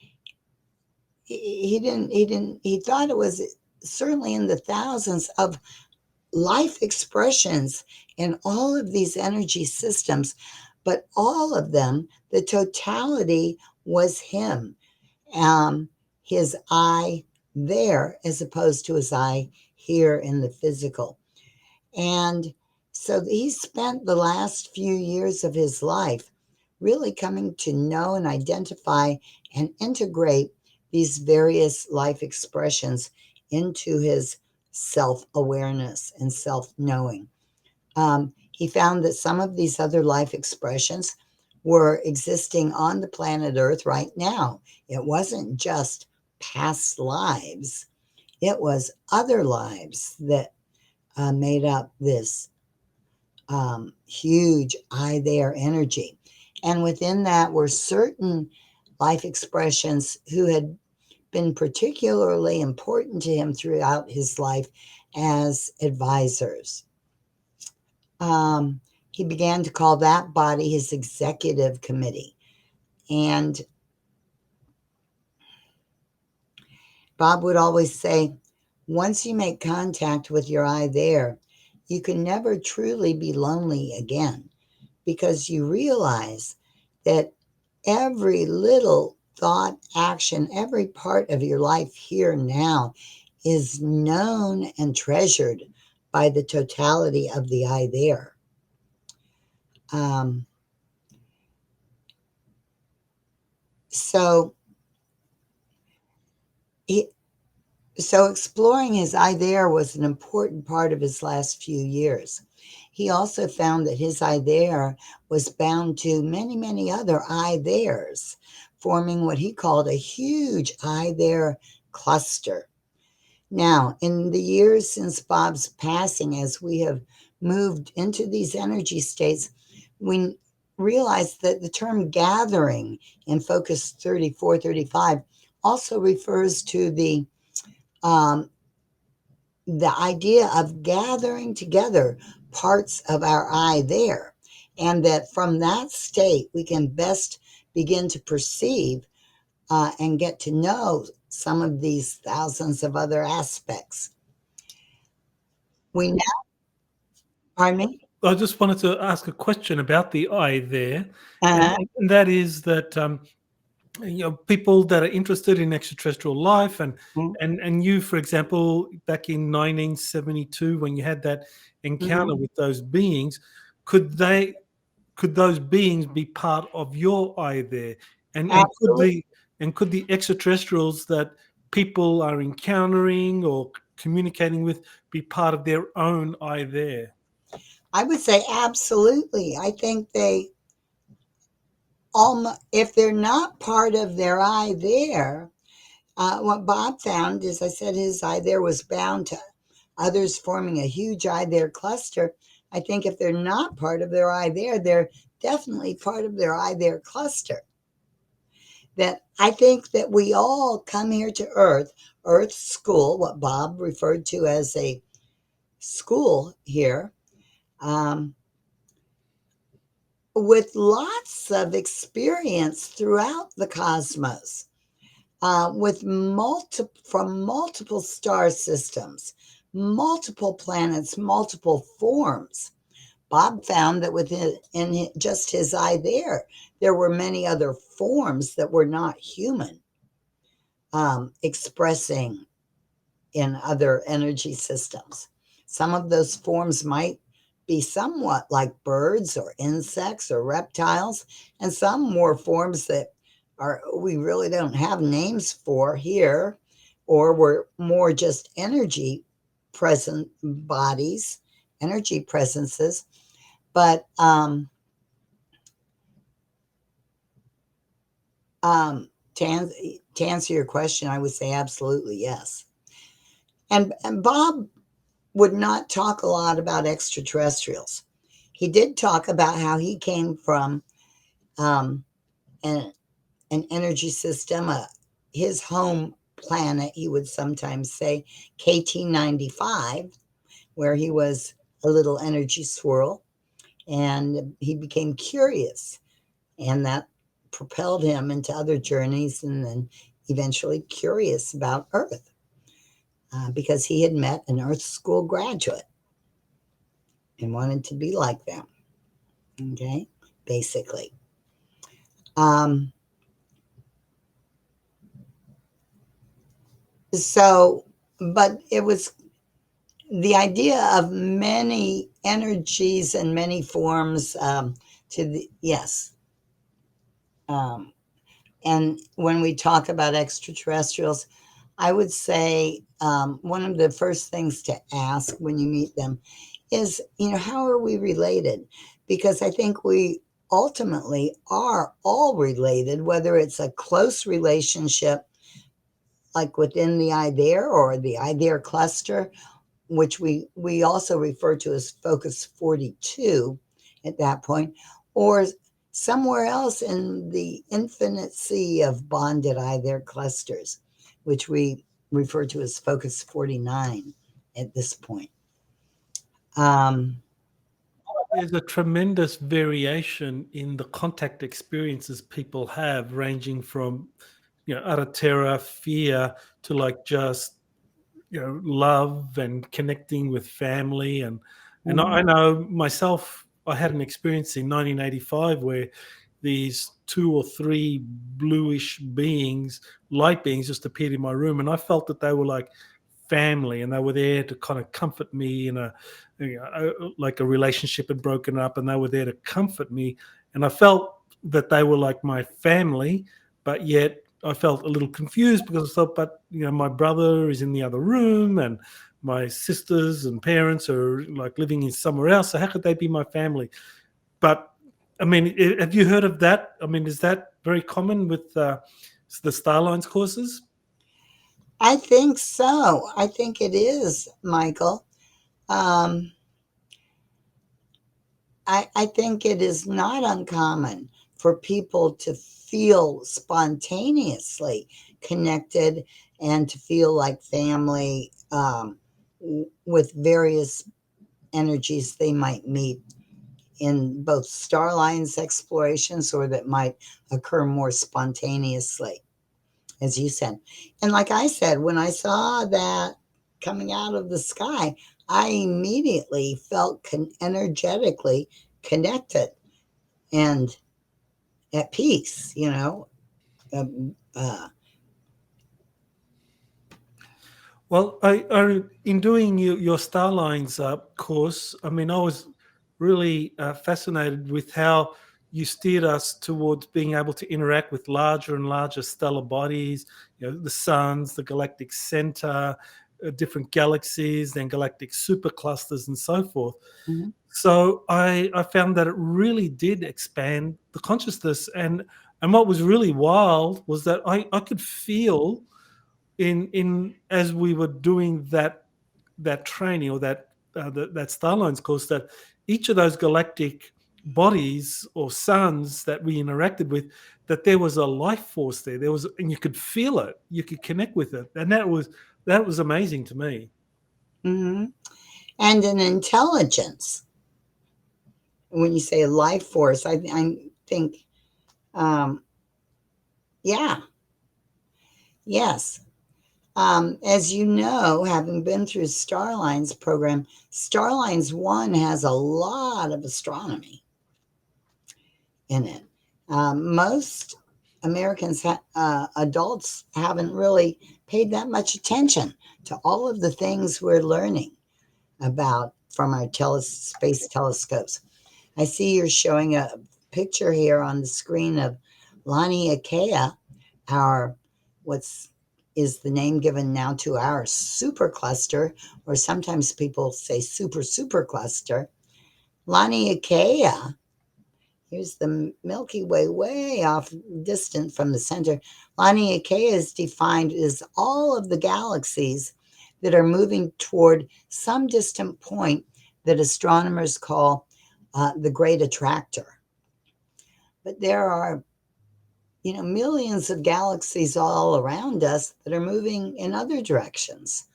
he thought it was certainly in the thousands of life expressions in all of these energy systems, but all of them, the totality was him, um, his I there as opposed to his I here in the physical. And so he spent the last few years of his life really coming to know and identify and integrate these various life expressions into his self awareness and self knowing. He found that some of these other life expressions were existing on the planet Earth right now. It wasn't just past lives, it was other lives that made up this huge I there energy. And within that were certain life expressions who had been particularly important to him throughout his life as advisors. Um, he began to call that body his executive committee. And Bob would always say, once you make contact with your I there, you can never truly be lonely again because you realize that every little thought, action, every part of your life here now is known and treasured by the totality of the I there. Um, so he, So exploring his I there was an important part of his last few years. He also found that his I there was bound to many, many other I theirs, forming what he called a huge I there cluster. Now, in the years since Bob's passing, as we have moved into these energy states, we realized that the term gathering in Focus 3435 also refers to um, the idea of gathering together parts of our I there, and that from that state we can best begin to perceive and get to know some of these thousands of other aspects. We now, pardon me?
I just wanted to ask a question about the I there, and,
Uh-huh.
and that is that people that are interested in extraterrestrial life, and you, for example, back in 1972 when you had that
Mm-hmm.
encounter with those beings, could they could those beings be part of your I there, and
Absolutely.
could the extraterrestrials that people are encountering or communicating with be part of their own I there?
I would say absolutely. I think they if they're not part of their I there, what Bob found is, I said his I there was bound to others forming a huge I there cluster. I think if they're not part of their I there, they're definitely part of their I there cluster. That I think that we all come here to Earth school, what Bob referred to as a school here, um, with lots of experience throughout the cosmos, from multiple star systems, multiple planets, multiple forms. Bob found that in just his eye there were many other forms that were not human, expressing in other energy systems. Some of those forms might be somewhat like birds or insects or reptiles, and some more forms that are we really don't have names for here, or were more just energy present bodies, energy presences. But to answer your question, I would say absolutely yes. And Bob would not talk a lot about extraterrestrials. He did talk about how he came from um, an, an energy system, his home planet, he would sometimes say KT95, where he was a little energy swirl, and he became curious, and that propelled him into other journeys, and then eventually curious about Earth, because he had met an Earth School graduate and wanted to be like them. Okay, basically. Um, so, but it was the idea of many energies and many forms, to the, yes. Um, and when we talk about extraterrestrials, I would say one of the first things to ask when you meet them is, how are we related? Because I think we ultimately are all related, whether it's a close relationship like within the I there or the I there cluster, which we also refer to as Focus 42 at that point, or somewhere else in the infinite sea of bonded I there clusters, which we refer to as Focus 49 at this point. Um,
There's a tremendous variation in the contact experiences people have, ranging from utter terror, fear, to like just love and connecting with family. And I
mhm.
know myself, I had an experience in 1985 where these two or three bluish beings, light beings, just appeared in my room, and I felt that they were like family, and they were there to kind of comfort me in like a relationship had broken up, and they were there to comfort me, and I felt that they were like my family, but yet I felt a little confused because I thought, but my brother is in the other room, and my sisters and parents are like living in somewhere else, so how could they be my family? But I mean, have you heard of that? I mean, is that very common with the Starlines courses?
I think so. I think it is, Michael. Um, I think it is not uncommon for people to feel spontaneously connected and to feel like family, with various energies they might meet in both Starlines explorations or that might occur more spontaneously, as you said. And like I said, when I saw that coming out of the sky, I immediately felt energetically connected and at peace, you know. Um, uh,
Well, in doing your Starlines course, I mean, I was really fascinated with how you steered us towards being able to interact with larger and larger stellar bodies, the suns, the galactic center, different galaxies, then galactic superclusters, and so forth.
mhm,
So I found that it really did expand the consciousness, and what was really wild was that I could feel in as we were doing that training or that Starlines course, that each of those galactic bodies or suns that we interacted with, that there was a life force there. There was, and you could feel it, you could connect with it, and that was amazing to me.
mhm. And an intelligence. When you say life force, I think, um, yeah, yes. As you know, having been through Starlines program, Starlines 1 has a lot of astronomy in it. Most Americans, adults, haven't really paid that much attention to all of the things we're learning about from our space telescopes. I see you're showing a picture here on the screen of Laniakea, our what's is the name given now to our supercluster, or sometimes people say supercluster. Laniakea, here's the Milky Way way off distant from the center. Laniakea is defined as all of the galaxies that are moving toward some distant point that astronomers call the Great Attractor. But there are, millions of galaxies all around us that are moving in other directions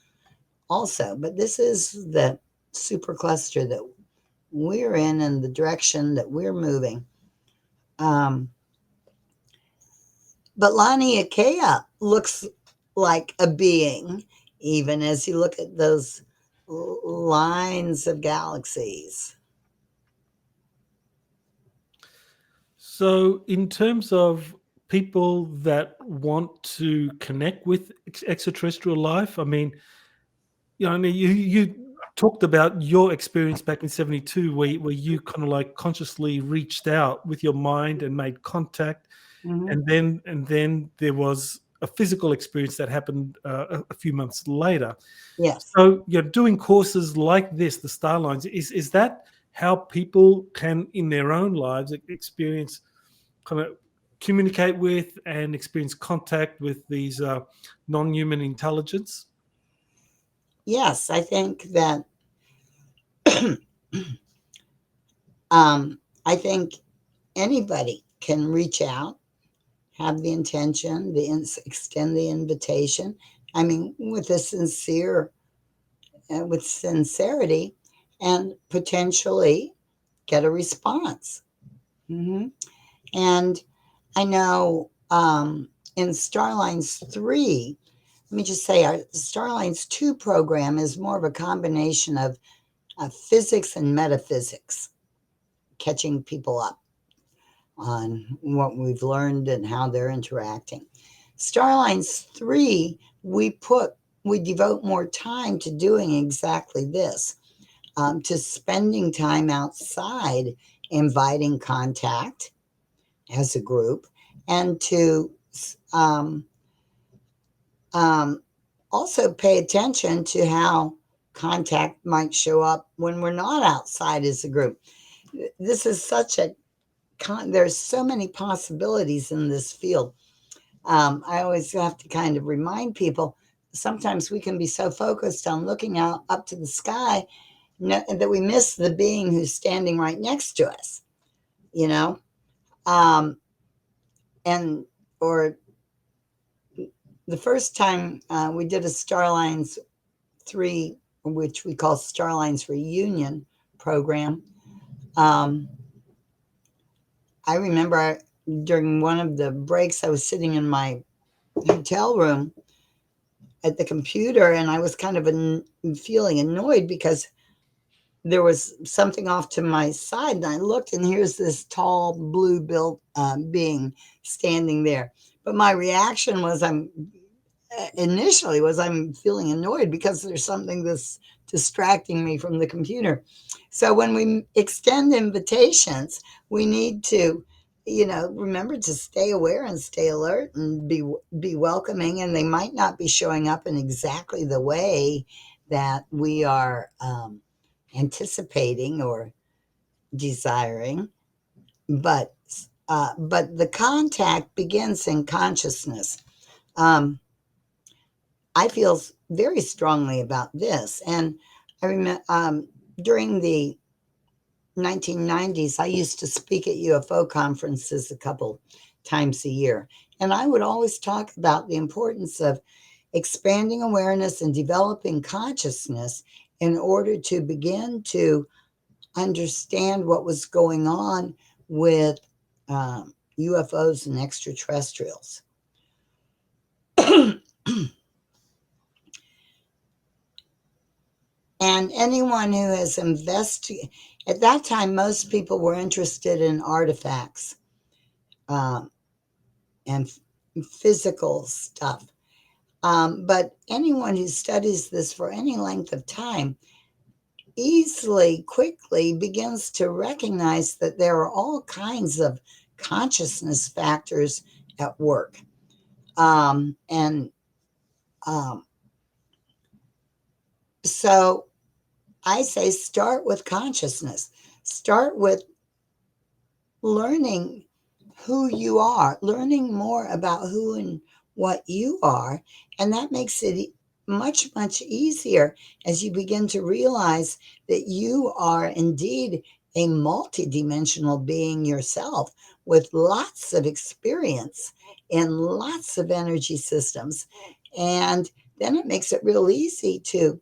also. But this is the supercluster that we're in and the direction that we're moving. Um, but Laniakea looks like a being, even as you look at those lines of galaxies.
So, in terms of people that want to connect with extraterrestrial life, I mean, you talked about your experience back in '72, where you kind of like consciously reached out with your mind and made contact,
Hmm.
and then there was a physical experience that happened a few months later.
Yes.
So you're doing courses like this, the Starlines. Is that how people can, in their own lives, experience, kind of communicate with and experience contact with these non-human intelligence?
Yes, I think that I think anybody can reach out, have the intention, extend the invitation. I mean, with sincerity, and potentially get a response. Hmm. And I know, in Starlines 3, let me just say, our Starlines 2 program is more of a combination of physics and metaphysics, catching people up on what we've learned and how they're interacting. Starlines 3, we devote more time to doing exactly this, to spending time outside, inviting contact as a group, and to um, um, also pay attention to how contact might show up when we're not outside as a group. This is such a there's so many possibilities in this field. I always have to kind of remind people, sometimes we can be so focused on looking out up to the sky that we miss the being who's standing right next to us, you know, um, and or the first time we did a Starlines 3, which we call Starlines Reunion program. Um, I remember during one of the breaks, I was sitting in my hotel room at the computer, and I was kind of feeling annoyed because there was something off to my side, and I looked, and here's this tall, blue built being standing there. But my reaction was, I'm feeling annoyed because there's something that's distracting me from the computer. So when we extend invitations, we need to, remember to stay aware and stay alert and be welcoming. And they might not be showing up in exactly the way that we are anticipating or desiring, but the contact begins in consciousness. Um, I feel very strongly about this. And I remember during the 1990s, I used to speak at UFO conferences a couple times a year. And I would always talk about the importance of expanding awareness and developing consciousness in order to begin to understand what was going on with UFOs and extraterrestrials. And anyone who has investigated, at that time, most people were interested in artifacts um, and physical stuff. But anyone who studies this for any length of time quickly begins to recognize that there are all kinds of consciousness factors at work. And so I say start with consciousness. Start with learning who you are, learning more about who and what you are. And that makes it much, much easier as you begin to realize that you are indeed a multidimensional being yourself with lots of experience in lots of energy systems. And then it makes it real easy to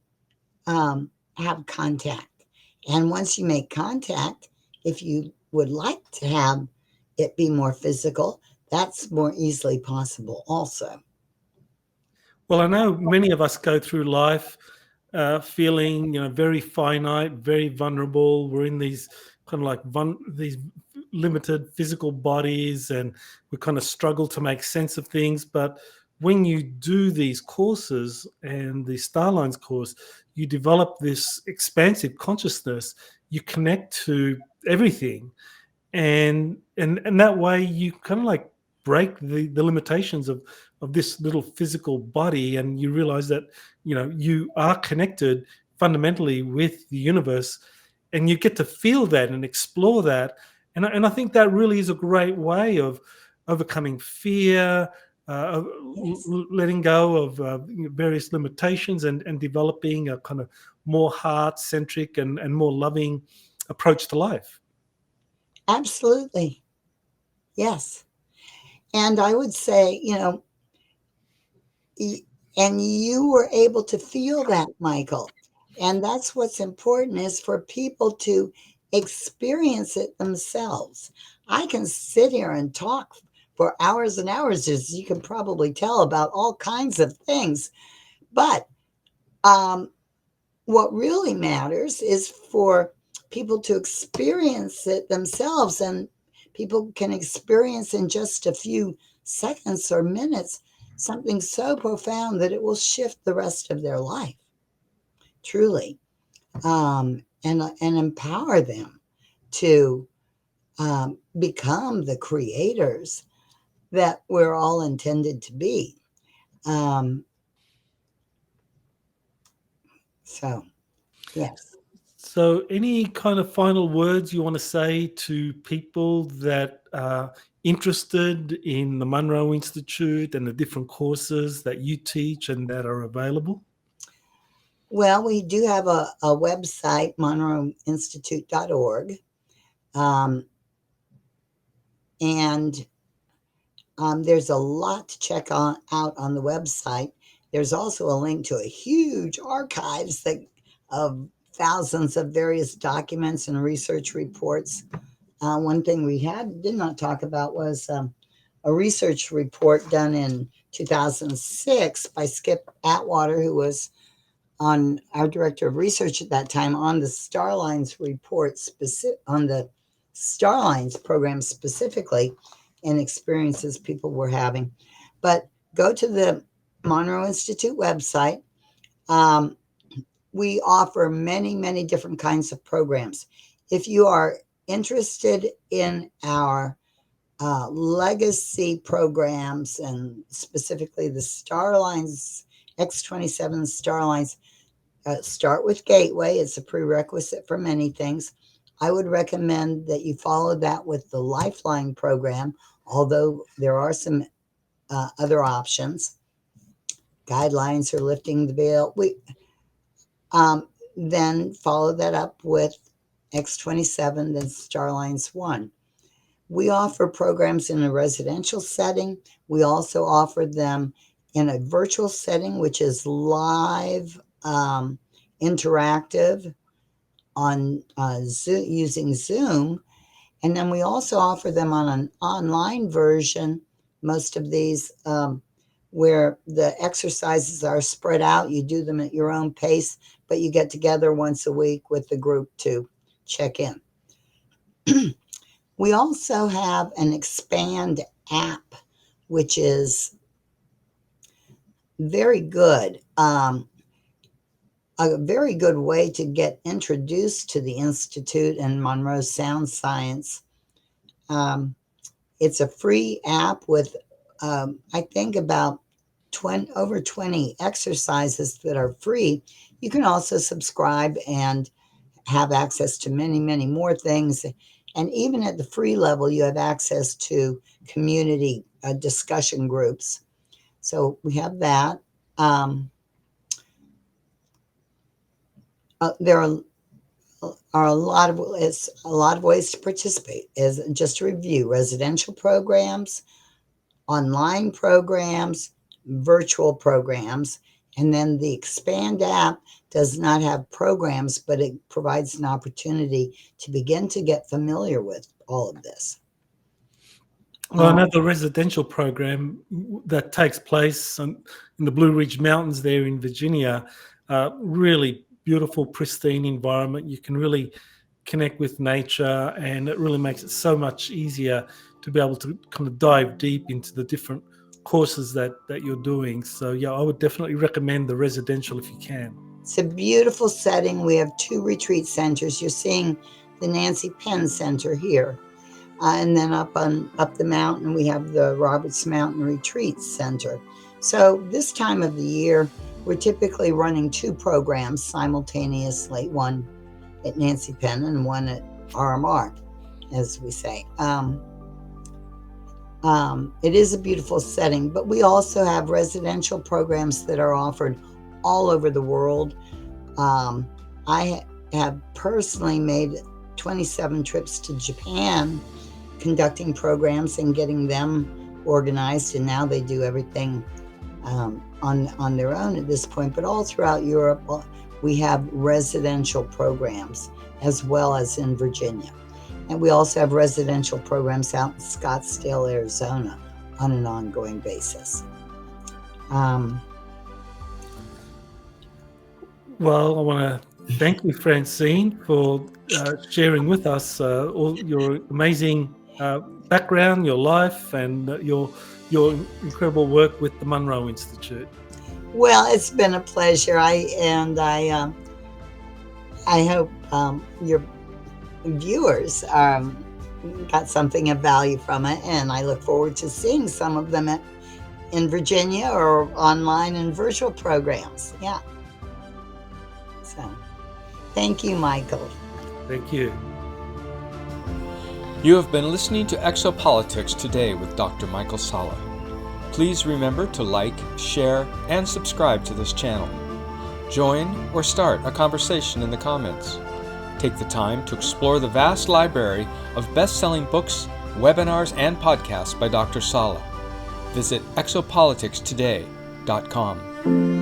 have contact. And once you make contact, if you would like to have it be more physical, that's more easily possible also.
Well, I know many of us go through life feeling, very finite, very vulnerable. We're in these kind of like these limited physical bodies, and we kind of struggle to make sense of things. But when you do these courses and the Starlines course, you develop this expansive consciousness. You connect to everything, and that way you kind of like break the limitations of this little physical body, and you realize that you are connected fundamentally with the universe, and you get to feel that and explore that. And I think that really is a great way of overcoming fear, of
Yes,
letting go of various limitations, and developing a kind of more heart-centric and more loving approach to life.
absolutely. Yes. And I would say, y- and you were able to feel that, Michael. And that's what's important is for people to experience it themselves. I can sit here and talk for hours and hours, as you can probably tell, about all kinds of things. But um, what really matters is for people to experience it themselves. And people can experience in just a few seconds or minutes something so profound that it will shift the rest of their life, truly, and empower them to become the creators that we're all intended to be. Um, so, yes.
So, any kind of final words you want to say to people that are interested in the Monroe Institute and the different courses that you teach and that are available?
Well, we do have a website, monroeinstitute.org. Um, and there's a lot to check out on the website. There's also a link to a huge archives of thousands of various documents and research reports. One thing we did not talk about was a research report done in 2006 by Skip Atwater, who was on our director of research at that time, on the Starlines report, on the Starlines program specifically, and experiences people were having. But go to the Monroe Institute website. Um, we offer many, many different kinds of programs. If you are interested in our legacy programs, and specifically the Starlines, X-27 Starlines, start with Gateway. It's a prerequisite for many things. I would recommend that you follow that with the Lifeline program, although there are some other options. Guidelines or lifting the veil. Then follow that up with X-27, then Starlines 1. We offer programs in a residential setting. We also offer them in a virtual setting, which is live, interactive on Zoom, using Zoom. And then we also offer them on an online version, most of these, where the exercises are spread out. You do them at your own pace, but you get together once a week with the group to check in. We also have an Expand app, which is very good. A very good way to get introduced to the Institute and Monroe Sound Science. It's a free app with, I think, about over 20 exercises that are free. You can also subscribe and have access to many, many more things. And even at the free level, you have access to community discussion groups. So we have that. There are a lot of ways to participate. Is just to review: residential programs, online programs, virtual programs, and then the Expand app does not have programs, but it provides an opportunity to begin to get familiar with all of this.
Well, another residential program that takes place in the Blue Ridge Mountains there in Virginia, really beautiful, pristine environment. You can really connect with nature, and it really makes it so much easier to be able to kind of dive deep into the different courses that you're doing. So yeah, I would definitely recommend the residential if you can.
It's a beautiful setting. We have 2 retreat centers. You're seeing the Nancy Penn Center here. And then up the mountain, we have the Roberts Mountain Retreat Center. So this time of the year, we're typically running 2 programs simultaneously, one at Nancy Penn and one at RMR, as we say. It is a beautiful setting, but we also have residential programs that are offered all over the world. I have personally made 27 trips to Japan, conducting programs and getting them organized, and now they do everything on their own at this point. But all throughout Europe, we have residential programs, as well as in Virginia. And we also have residential programs out in Scottsdale, Arizona, on an ongoing basis.
Well, I want to thank you, Franceen, for sharing with us all your amazing background, your life, and your incredible work with the Monroe Institute.
Well, it's been a pleasure. I hope your viewers got something of value from it, and I look forward to seeing some of them in Virginia or online and virtual programs. Yeah. So, thank you, Michael.
Thank you.
You have been listening to Exopolitics Today with Dr. Michael Salla. Please remember to like, share, and subscribe to this channel. Join or start a conversation in the comments. Take the time to explore the vast library of best-selling books, webinars, and podcasts by Dr. Salla. Visit exopoliticstoday.com.